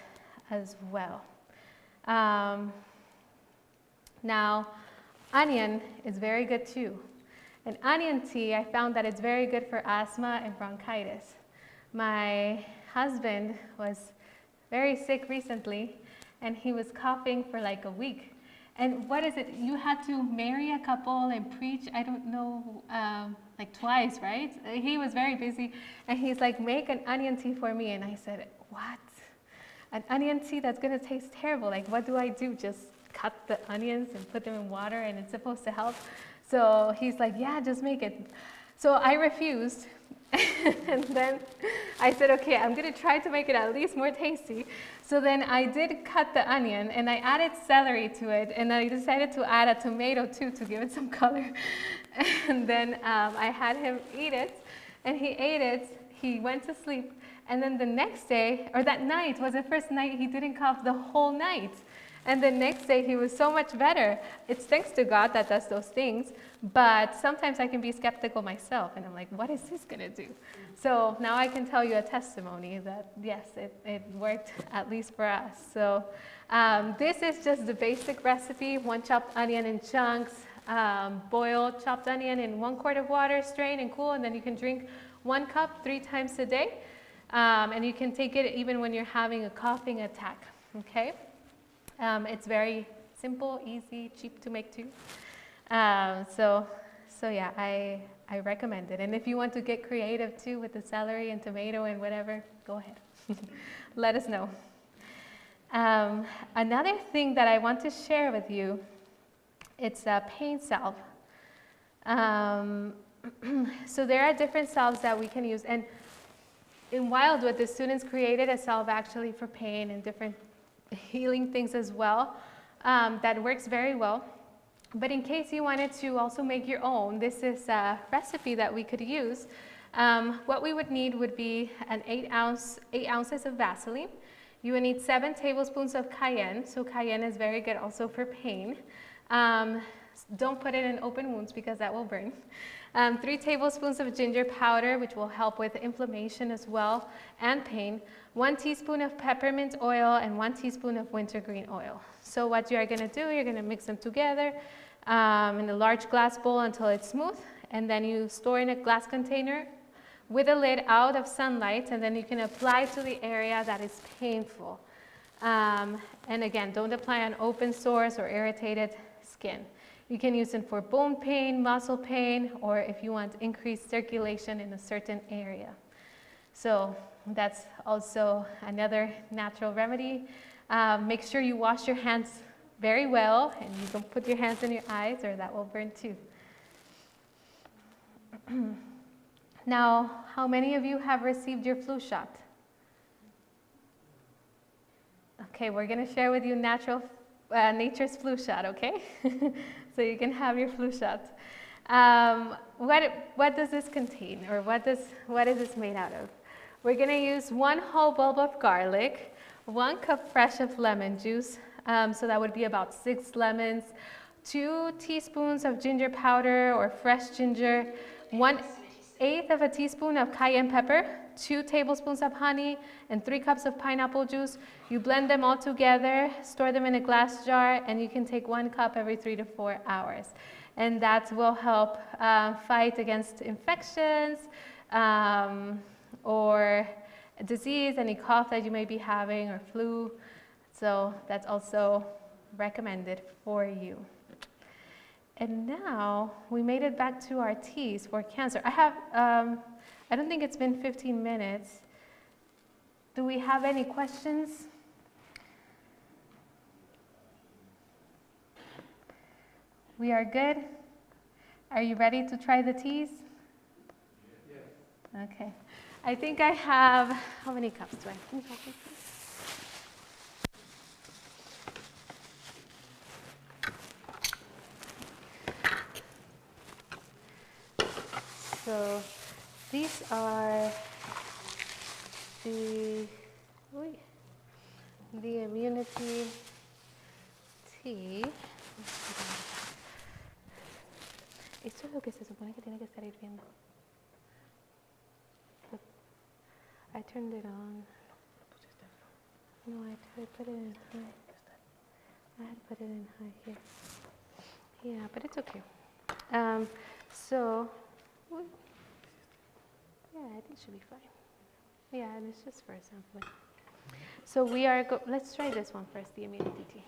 S2: as well. Now, onion is very good too. And onion tea, I found that it's very good for asthma and bronchitis. My husband was very sick recently, and he was coughing for like a week. And what is it? You had to marry a couple and preach, I don't know, like twice, right? He was very busy, and he's like, make an onion tea for me. And I said, what? An onion tea that's gonna taste terrible. Like, what do I do? Just cut the onions and put them in water and it's supposed to help? So he's like, yeah, just make it. So I refused. And then I said, okay, I'm gonna try to make it at least more tasty. So then I did cut the onion, and I added celery to it, and I decided to add a tomato too to give it some color. And then I had him eat it, and he ate it. He went to sleep, and then the next day, or that night was the first night he didn't cough the whole night. And the next day he was so much better. It's thanks to God that does those things, but sometimes I can be skeptical myself, and I'm like, what is this gonna do? So now I can tell you a testimony that yes, it worked, at least for us. So this is just the basic recipe: 1 chopped onion in chunks, boil chopped onion in 1 quart of water, strain and cool, and then you can drink 1 cup 3 times a day. And you can take it even when you're having a coughing attack, okay? It's very simple, easy, cheap to make too. So yeah, I recommend it. And if you want to get creative too with the celery and tomato and whatever, go ahead. Let us know. Another thing that I want to share with you, it's a pain salve. So there are different salves that we can use. And in Wildwood, the students created a salve actually for pain and different healing things as well, that works very well. But in case you wanted to also make your own, this is a recipe that we could use. What we would need would be an 8 ounces of Vaseline. You would need 7 tablespoons of cayenne. So cayenne is very good also for pain. Don't put it in open wounds because that will burn. 3 tablespoons of ginger powder, which will help with inflammation as well and pain. 1 teaspoon of peppermint oil and 1 teaspoon of wintergreen oil. So what you are going to do, you're going to mix them together in a large glass bowl until it's smooth, and then you store in a glass container with a lid out of sunlight, and then you can apply to the area that is painful. And again, don't apply on open sores or irritated skin. You can use it for bone pain, muscle pain, or if you want increased circulation in a certain area. So that's also another natural remedy. Make sure you wash your hands very well, and you don't put your hands in your eyes or that will burn too. Now, how many of you have received your flu shot? Okay, we're going to share with you nature's flu shot, okay? So you can have your flu shot. What does this contain, or what is this made out of? We're going to use 1 whole bulb of garlic, 1 cup fresh of lemon juice, so that would be about 6 lemons, 2 teaspoons of ginger powder or fresh ginger, 1/8 of a teaspoon of cayenne pepper, 2 tablespoons of honey, and 3 cups of pineapple juice. You blend them all together, store them in a glass jar, and you can take 1 cup every 3 to 4 hours. And that will help fight against infections or disease, any cough that you may be having, or flu. So that's also recommended for you. And now we made it back to our teas for cancer. I don't think it's been 15 minutes. Do we have any questions? We are good? Are you ready to try the teas? Yes. Okay. I think I have, how many cups do I have? Can you help me, please? So these are the immunity tea. Esto es lo que se supone que tiene que estar hirviendo. I turned it on. No, I put it in high. I had put it in high here. Yeah, but it's okay. Yeah, I think it should be fine. Yeah, and it's just for sampling. So let's try this one first, the immunity tea,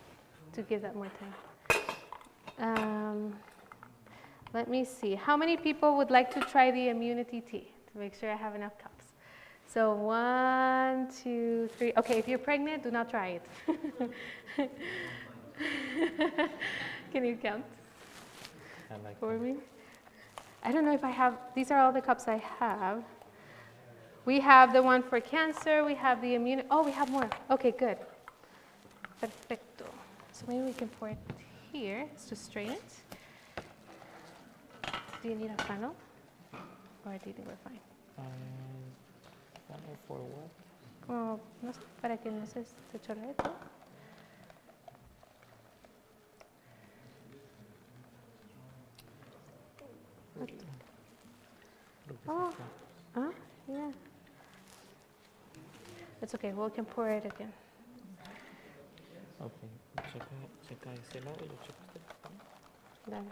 S2: to give that more time. Let me see. How many people would like to try the immunity tea to make sure I have enough cups? So 1, 2, 3. Okay, if you're pregnant, do not try it. Can you count for me? I don't know if I have, these are all the cups I have. We have the one for cancer, we have the immunity, oh, we have more. Okay, good. Perfecto. So maybe we can pour it here, to strain it. Do you need a funnel? Or do you think we're fine?
S5: ¿Funnel for what?
S2: Como, no sé, para que no se chorree todo. Oh, yeah. It's okay, we can pour it again.
S5: Okay, checa ese lado y yo checo este lado.
S2: Dale.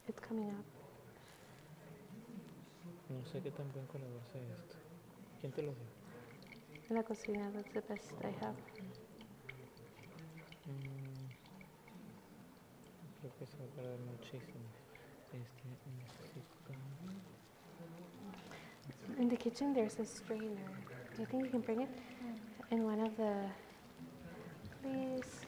S2: It's coming up.
S5: No sé qué tan buen colador sea esto. ¿Quién te lo dio?
S2: En la cocina, that's the best I have.
S5: Creo que se va a perder muchísimo.
S2: In the kitchen, there's a strainer. Do you think you can bring it? In one of the, please.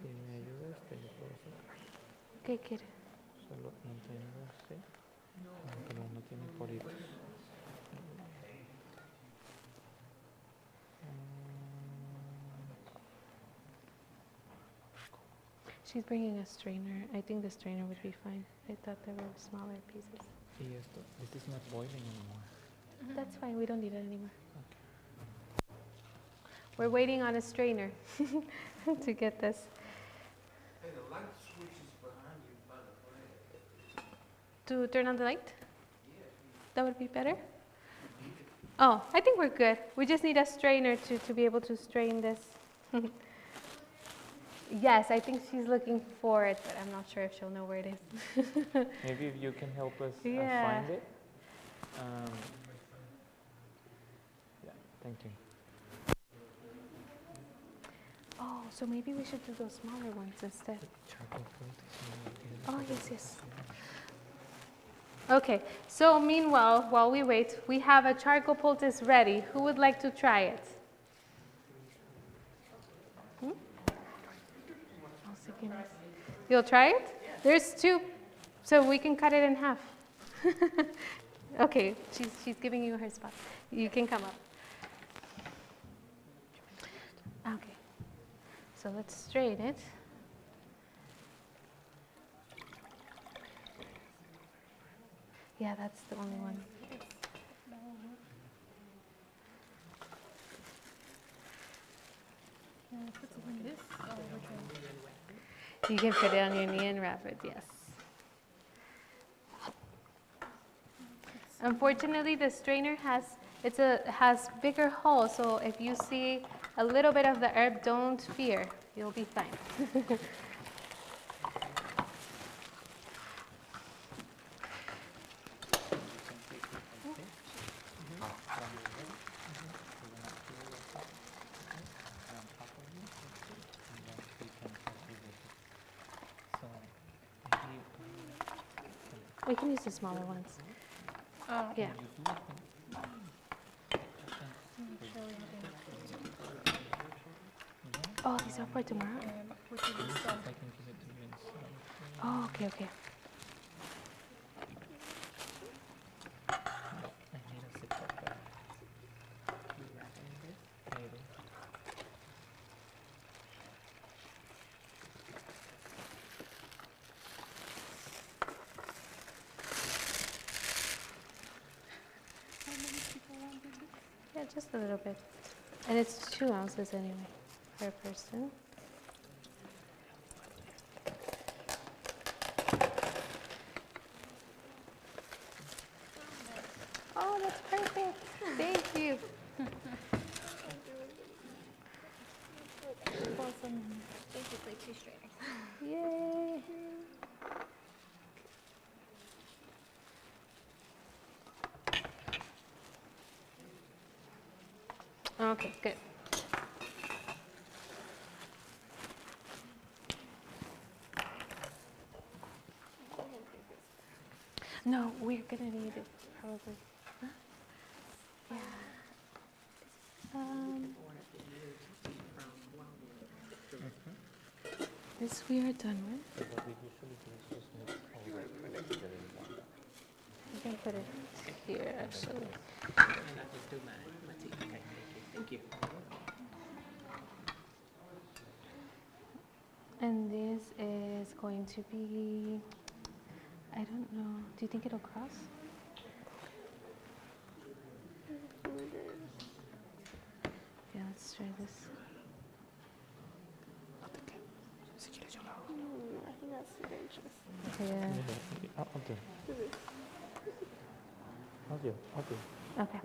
S5: Si me ayudas, te lo puedo hacer.
S2: ¿Qué quiere?
S5: Solo mantengo así, pero no tiene poritos.
S2: She's bringing a strainer. I think the strainer would be fine. I thought there were smaller pieces.
S5: Y esto, this is not boiling anymore.
S2: That's fine. We don't need it anymore.
S5: Okay.
S2: We're waiting on a strainer to get this.
S3: Hey, the light switch is behind you by the flag.
S2: To turn on the light? That would be better? Oh, I think we're good. We just need a strainer to be able to strain this. Yes, I think she's looking for it, but I'm not sure if she'll know where it is.
S5: Maybe if you can help us
S2: Yeah.
S5: find it. Yeah, thank you.
S2: Oh, so maybe we should do those smaller ones instead.
S5: Charcoal flute is
S2: Oh, yes. Okay, so meanwhile, while we wait, we have a charcoal poultice ready. Who would like to try it? Oh, sí que no. You'll try it? There's two, so we can cut it in half. Okay, she's giving you her spot. You can come up. Okay, so let's strain it. Yeah, that's the only one. You can put it on your knee and wrap it, yes. Unfortunately, the strainer has bigger holes, so if you see a little bit of the herb, don't fear. You'll be fine. We can use the smaller ones. Yeah. Oh, these are for tomorrow? Oh, okay. Yeah, just a little bit. And it's 2 ounces anyway per person. Oh, that's perfect. Thank you.
S4: Awesome. Basically 2 strainers.
S2: Yay. Okay, good. No, we're gonna need it probably. Huh? Yeah. This we are done with.
S5: What we usually do is just mix all the together in one.
S2: You can put it here actually.
S6: Thank you.
S2: And this is going to be, I don't know, do you think it'll cross? Yeah, let's try this.
S4: I think that's super interesting.
S2: Yeah.
S5: I'll do.
S2: Okay.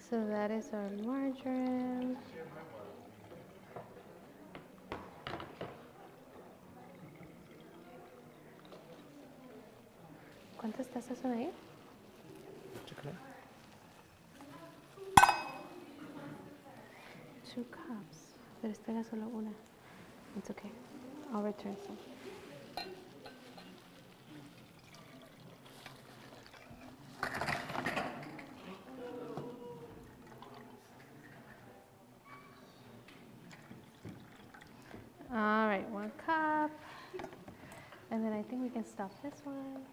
S2: So that is our margarine. ¿Cuántas tazas son ahí?
S5: Chocolate.
S2: 2 cups. Pero esta era solo una. It's okay. I'll return some. All right, 1 cup. And then I think we can stop this one.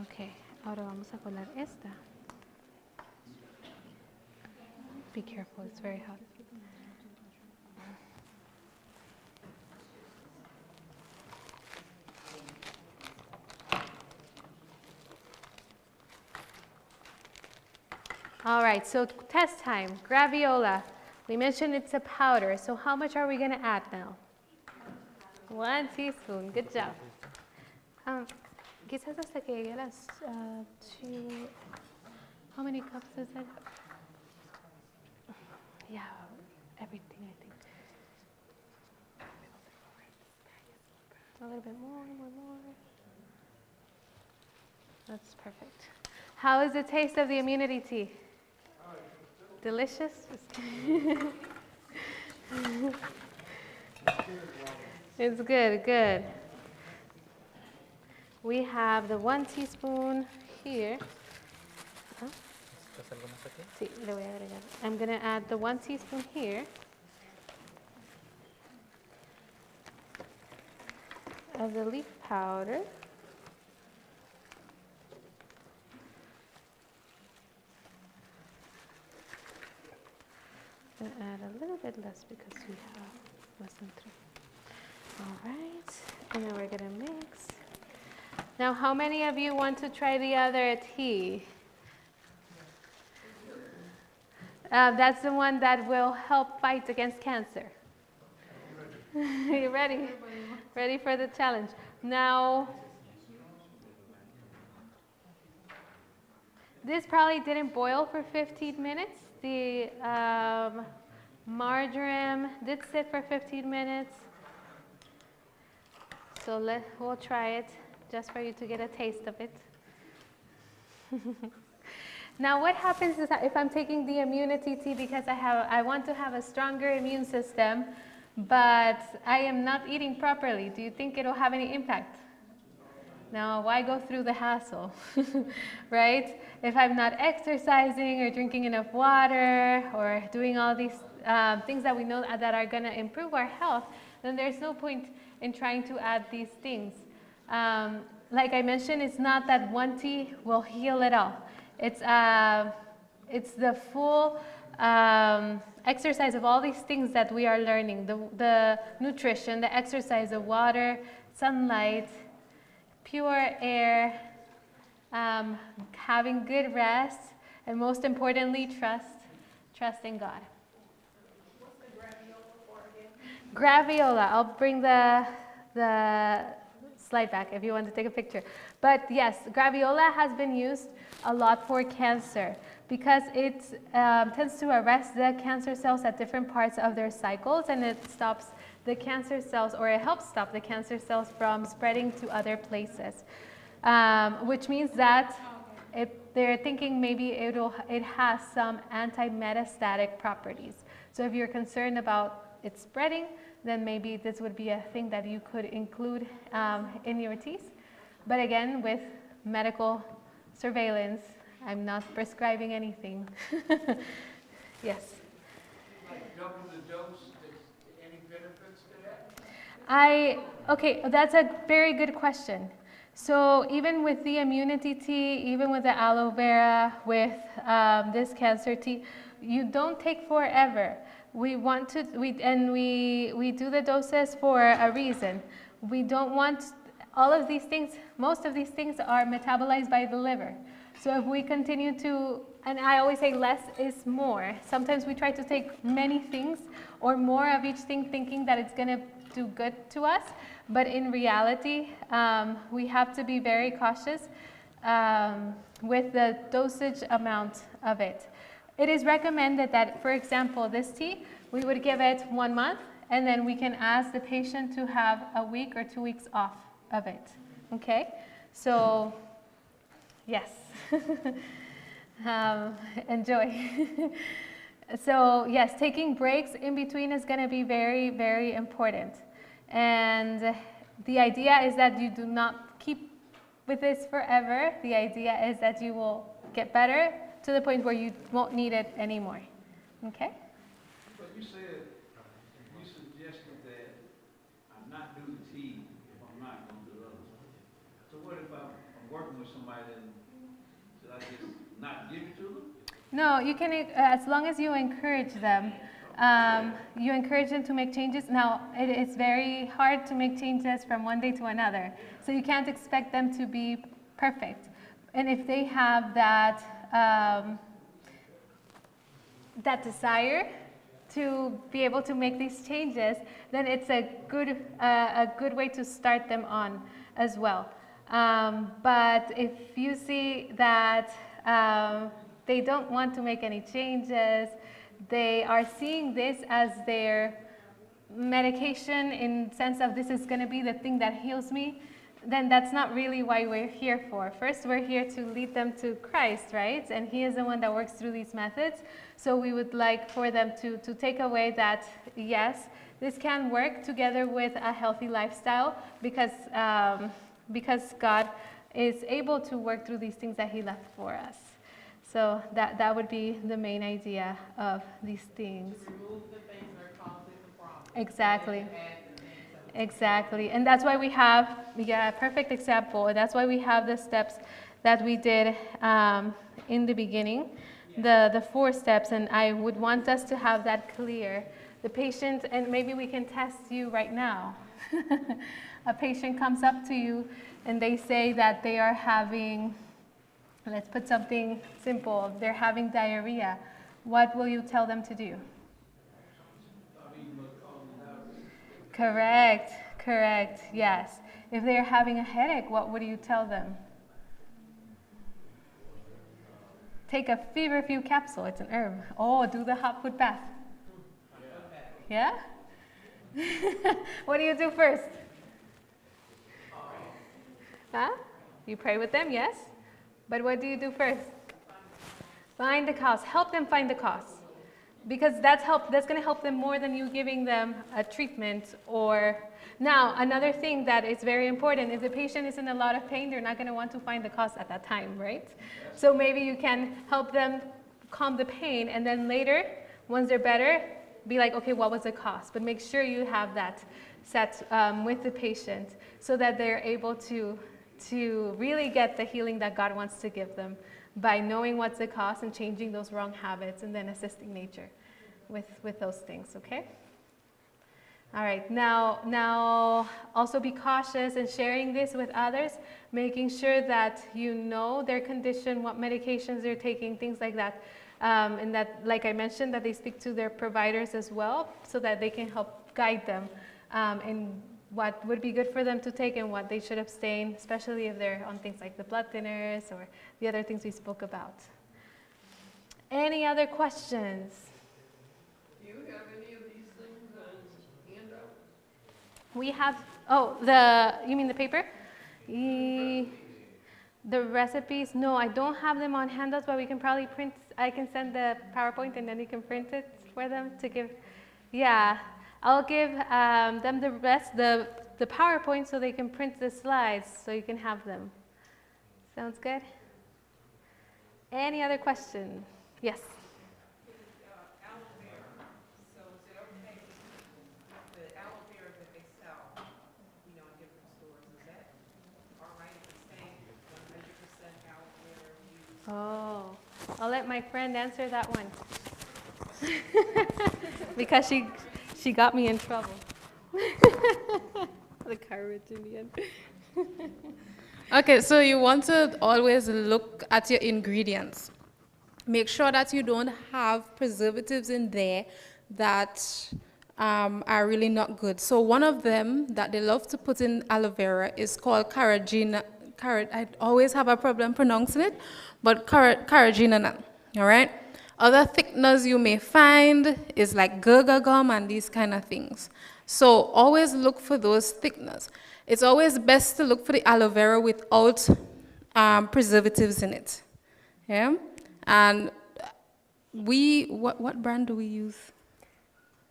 S2: Ok, ahora vamos a colar esta. Be careful, it's very hot. All right, so test time, graviola. We mentioned it's a powder, so how much are we gonna add now? 1 teaspoon, good job. Quizás hasta que llegue a las 2, how many cups is that? Yeah, everything I think. A little bit more. That's perfect. How is the taste of the immunity tea? Delicious? Just kidding. It's good. We have the 1 teaspoon here. Huh?
S5: ¿Estás algo más aquí?
S2: Sí, le voy a agregar. I'm going to add the 1 teaspoon here of the leaf powder. I'm going to add a little bit less because we have less than 3. All right, and then we're going to mix. Now, how many of you want to try the other tea? That's the one that will help fight against cancer. You ready? Ready for the challenge. Now, this probably didn't boil for 15 minutes. The marjoram did sit for 15 minutes. So we'll try it just for you to get a taste of it. Now what happens is that if I'm taking the immunity tea because I want to have a stronger immune system, but I am not eating properly, do you think it'll have any impact? No, why go through the hassle, right? If I'm not exercising or drinking enough water or doing all these things that we know that are going to improve our health, then there's no point in trying to add these things. Like I mentioned, it's not that 1 tea will heal it all. It's the full exercise of all these things that we are learning, the nutrition, the exercise of water, sunlight, pure air, having good rest, and most importantly, trust in God.
S4: What's the graviola for again?
S2: Graviola, I'll bring the slide back if you want to take a picture. But yes, graviola has been used a lot for cancer because it tends to arrest the cancer cells at different parts of their cycles, and it stops the cancer cells, or it helps stop the cancer cells from spreading to other places, which means that they're thinking maybe it has some anti-metastatic properties. So if you're concerned about it spreading, then maybe this would be a thing that you could include in your teas. But again, with medical surveillance, I'm not prescribing anything. Yes.
S3: Like double the dose, any benefits to that?
S2: Okay, that's a very good question. So even with the immunity tea, even with the aloe vera, with this cancer tea, you don't take forever. We do the doses for a reason. We don't want all of these things, most of these things are metabolized by the liver. So if we continue to, and I always say less is more. Sometimes we try to take many things or more of each thing thinking that it's going to do good to us. But in reality, we have to be very cautious with the dosage amount of it. It is recommended that, for example, this tea, we would give it 1 month, and then we can ask the patient to have a week or 2 weeks off of it. Okay? So, yes. Enjoy. So, yes, taking breaks in between is going to be very, very important. And the idea is that you do not keep with this forever. The idea is that you will get better to the point where you won't need it anymore. Okay?
S6: But you said, you suggested that I not do the tea if I'm not going to do the other. So what if I'm working with somebody and should I just not give it to them?
S2: No, you can, as long as you encourage them. You encourage them to make changes. Now, it's very hard to make changes from one day to another. So you can't expect them to be perfect. And if they have that, that desire to be able to make these changes, then it's a good way to start them on as well. But if you see that they don't want to make any changes, they are seeing this as their medication in sense of this is going to be the thing that heals me, then that's not really why we're here for. First, we're here to lead them to Christ, right? And He is the one that works through these methods. So we would like for them to take away that, yes, this can work together with a healthy lifestyle because God is able to work through these things that He left for us. So that would be the main idea of these things.
S7: To remove the things that are causing the problem.
S2: Exactly.
S7: And add the things that
S2: Exactly. And that's why we have, perfect example. That's why we have the steps that we did in the beginning, the 4 steps. And I would want us to have that clear. The patient, and maybe we can test you right now. A patient comes up to you and they say that they are having, let's put something simple, they're having diarrhea. What will you tell them to do? Correct, yes. If they're having a headache, what would you tell them? Take a feverfew capsule, it's an herb. Oh, do the hot foot bath. Yeah? What do you do first? Huh? You pray with them, yes? But what do you do first? Find the cause. Help them find the cause. Because that's going to help them more than you giving them a treatment. Or now, another thing that is very important, if the patient is in a lot of pain, they're not going to want to find the cause at that time, right? So maybe you can help them calm the pain, and then later, once they're better, be like, okay, what was the cause? But make sure you have that set with the patient so that they're able to really get the healing that God wants to give them by knowing what's the cause and changing those wrong habits and then assisting nature with those things, okay? All right, now also be cautious in sharing this with others, making sure that you know their condition, what medications they're taking, things like that. And that, like I mentioned, that they speak to their providers as well so that they can help guide them in what would be good for them to take and what they should abstain, especially if they're on things like the blood thinners or the other things we spoke about. Any other questions?
S7: Do you have any of these things on handout?
S2: We have, you mean the paper? The recipes, no, I don't have them on handouts, but we can probably print, I can send the PowerPoint and then you can print it for them to give. Yeah, I'll give them the PowerPoint so they can print the slides so you can have them. Sounds good? Any other questions? Yes?
S7: Aloe vera. So is it okay, the aloe vera that they sell, in different stores, is that all right if it's saying 100% aloe vera used?
S2: Oh, I'll let my friend answer that one. Because she got me in trouble. The courage in the end.
S8: Okay, so you want to always look at your ingredients. Make sure that you don't have preservatives in there that are really not good. So one of them that they love to put in aloe vera is called carrageenan. I always have a problem pronouncing it, but carrageenan, all right? Other thickeners you may find is like Gurgler gum and these kind of things. So always look for those thickeners. It's always best to look for the aloe vera without preservatives in it. Yeah? And what brand do we use?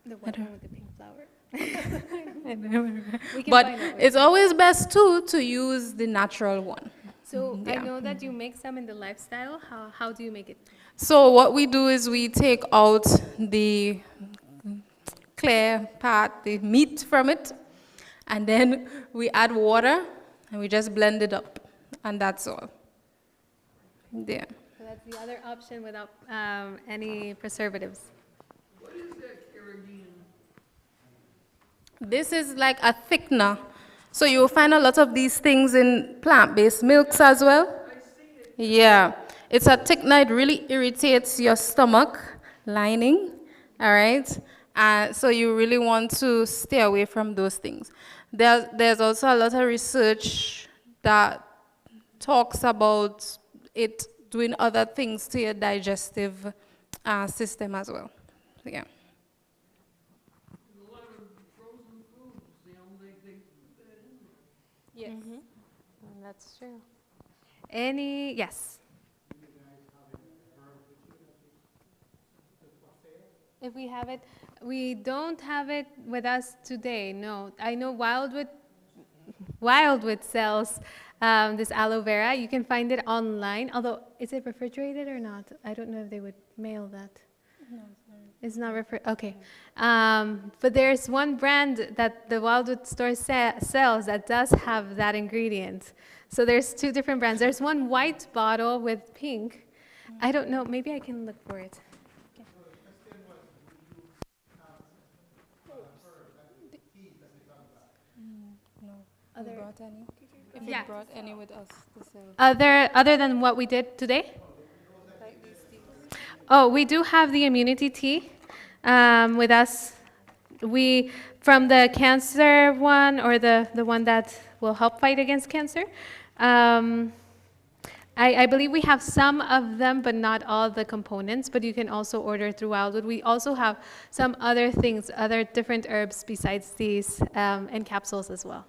S2: The one with the pink flower.
S8: But it's always best too to use the natural one.
S2: So
S8: Yeah.
S2: I know that you make some in the lifestyle. How do you make it?
S8: So what we do is we take out the clear part, the meat from it, and then we add water and we just blend it up, and that's all. Yeah.
S2: So That's the other option without any preservatives.
S3: What is that carrageenan?
S8: This is like a thickener. So you'll find a lot of these things in plant-based milks as well.
S3: I see it.
S8: Yeah, it's a thickener. It really irritates your stomach lining, all right? So you really want to stay away from those things. There's also a lot of research that talks about it doing other things to your digestive system as well. So, yeah.
S3: A lot of frozen foods, they put that in there.
S2: Yes. That's true. Yes. If we have it, we don't have it with us today, no. I know Wildwood sells this aloe vera. You can find it online, although, is it refrigerated or not? I don't know if they would mail that. No, it's not refrigerated. Okay. But there's one brand that the Wildwood store sells that does have that ingredient. So there's two different brands. There's one white bottle with pink. I don't know, maybe I can look for it.
S8: No, we brought any. If
S2: Yeah.
S8: you brought any with us to sell.
S2: Other than what we did today? Oh, we do have the immunity tea with us. From the cancer one, or the one that will help fight against cancer. I believe we have some of them, but not all the components, but you can also order through Wildwood. We also have some other things, other different herbs besides these, and capsules as well.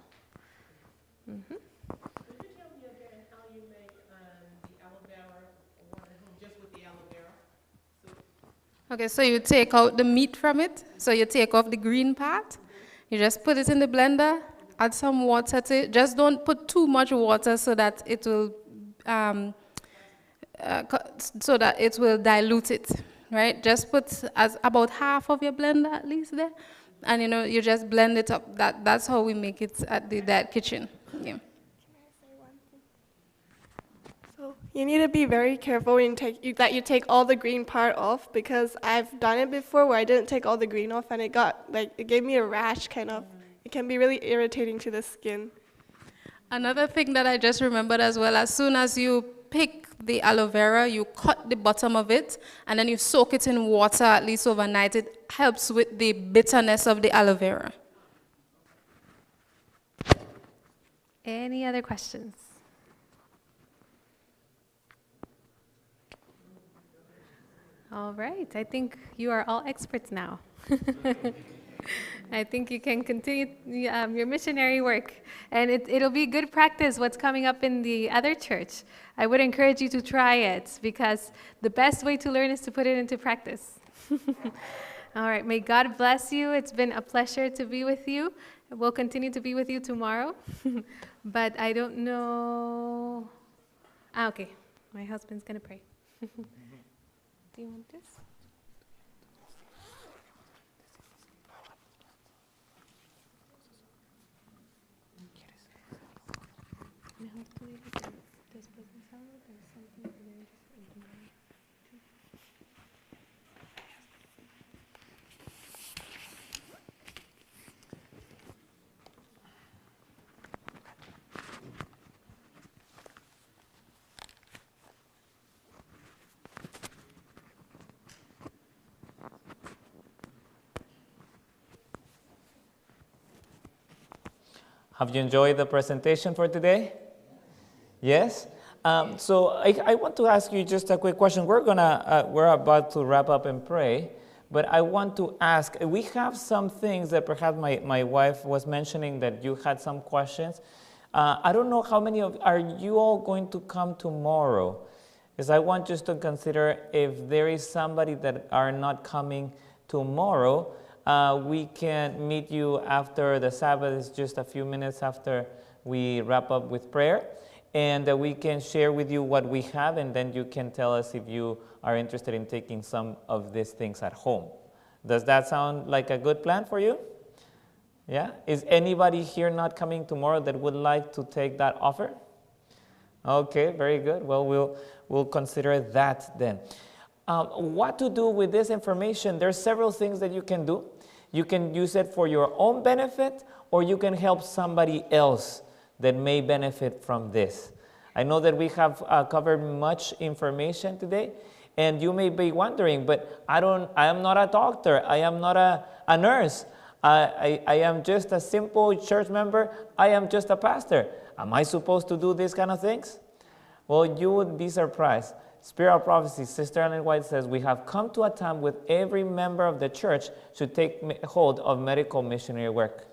S7: Could you tell me again how you make the aloe vera water just with the aloe vera?
S8: Okay, so you take out the meat from it. So you take off the green part. You just put it in the blender, add some water to it. Just don't put too much water so that it will dilute it, right? Just put as about half of your blender at least there, and you just blend it up. That's how we make it at the Dad Kitchen. Yeah.
S9: So you need to be very careful when that you take all the green part off, because I've done it before where I didn't take all the green off and it gave me a rash kind of. It can be really irritating to the skin.
S8: Another thing that I just remembered as well, as soon as you pick the aloe vera, you cut the bottom of it and then you soak it in water at least overnight. It helps with the bitterness of the aloe vera.
S2: Any other questions? All right, I think you are all experts now. I think you can continue your missionary work, and it'll be good practice what's coming up in the other church. I would encourage you to try it, because the best way to learn is to put it into practice. All right, may God bless you. It's been a pleasure to be with you. We'll continue to be with you tomorrow, but I don't know. Okay, my husband's going to pray. Do you want this?
S5: Have you enjoyed the presentation for today? Yes? So I want to ask you just a quick question. We're about to wrap up and pray, but I want to ask, we have some things that perhaps my wife was mentioning that you had some questions. I don't know how many are you all going to come tomorrow? Because I want just to consider if there is somebody that are not coming tomorrow, we can meet you after the Sabbath. It's just a few minutes after we wrap up with prayer. And we can share with you what we have, and then you can tell us if you are interested in taking some of these things at home. Does that sound like a good plan for you? Yeah? Is anybody here not coming tomorrow that would like to take that offer? Okay, very good. Well, we'll consider that then. What to do with this information? There's several things that you can do. You can use it for your own benefit, or you can help somebody else that may benefit from this. I know that we have covered much information today, and you may be wondering, but I am not a doctor. I am not a nurse. I am just a simple church member. I am just a pastor. Am I supposed to do these kind of things? Well, you would be surprised. Spirit of Prophecy, Sister Ellen White says, we have come to a time when every member of the church should take hold of medical missionary work.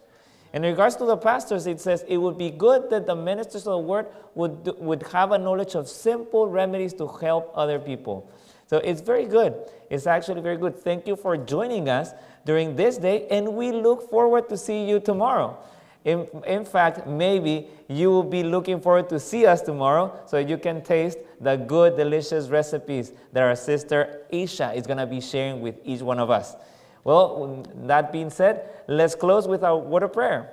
S5: In regards to the pastors, it says it would be good that the ministers of the word would have a knowledge of simple remedies to help other people. So it's very good. It's actually very good. Thank you for joining us during this day, and we look forward to see you tomorrow. In fact, maybe you will be looking forward to see us tomorrow so you can taste the good, delicious recipes that our sister Isha is going to be sharing with each one of us. Well, that being said, let's close with our word of prayer.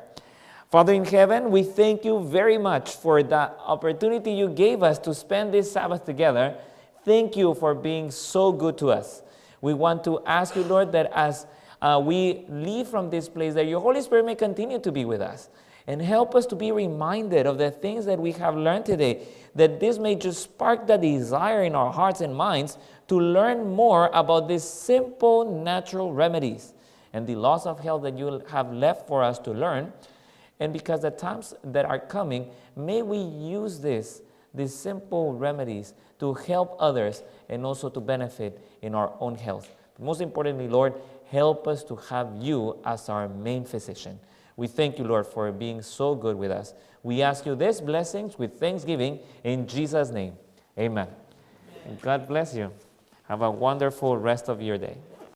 S5: Father in heaven, we thank you very much for the opportunity you gave us to spend this Sabbath together. Thank you for being so good to us. We want to ask you, Lord, that as we leave from this place, that your Holy Spirit may continue to be with us and help us to be reminded of the things that we have learned today, that this may just spark the desire in our hearts and minds to learn more about these simple natural remedies and the laws of health that you have left for us to learn. And because the times that are coming, may we use these simple remedies to help others and also to benefit in our own health. But most importantly, Lord, help us to have you as our main physician. We thank you, Lord, for being so good with us. We ask you these blessings with thanksgiving in Jesus' name. Amen. And God bless you. Have a wonderful rest of your day.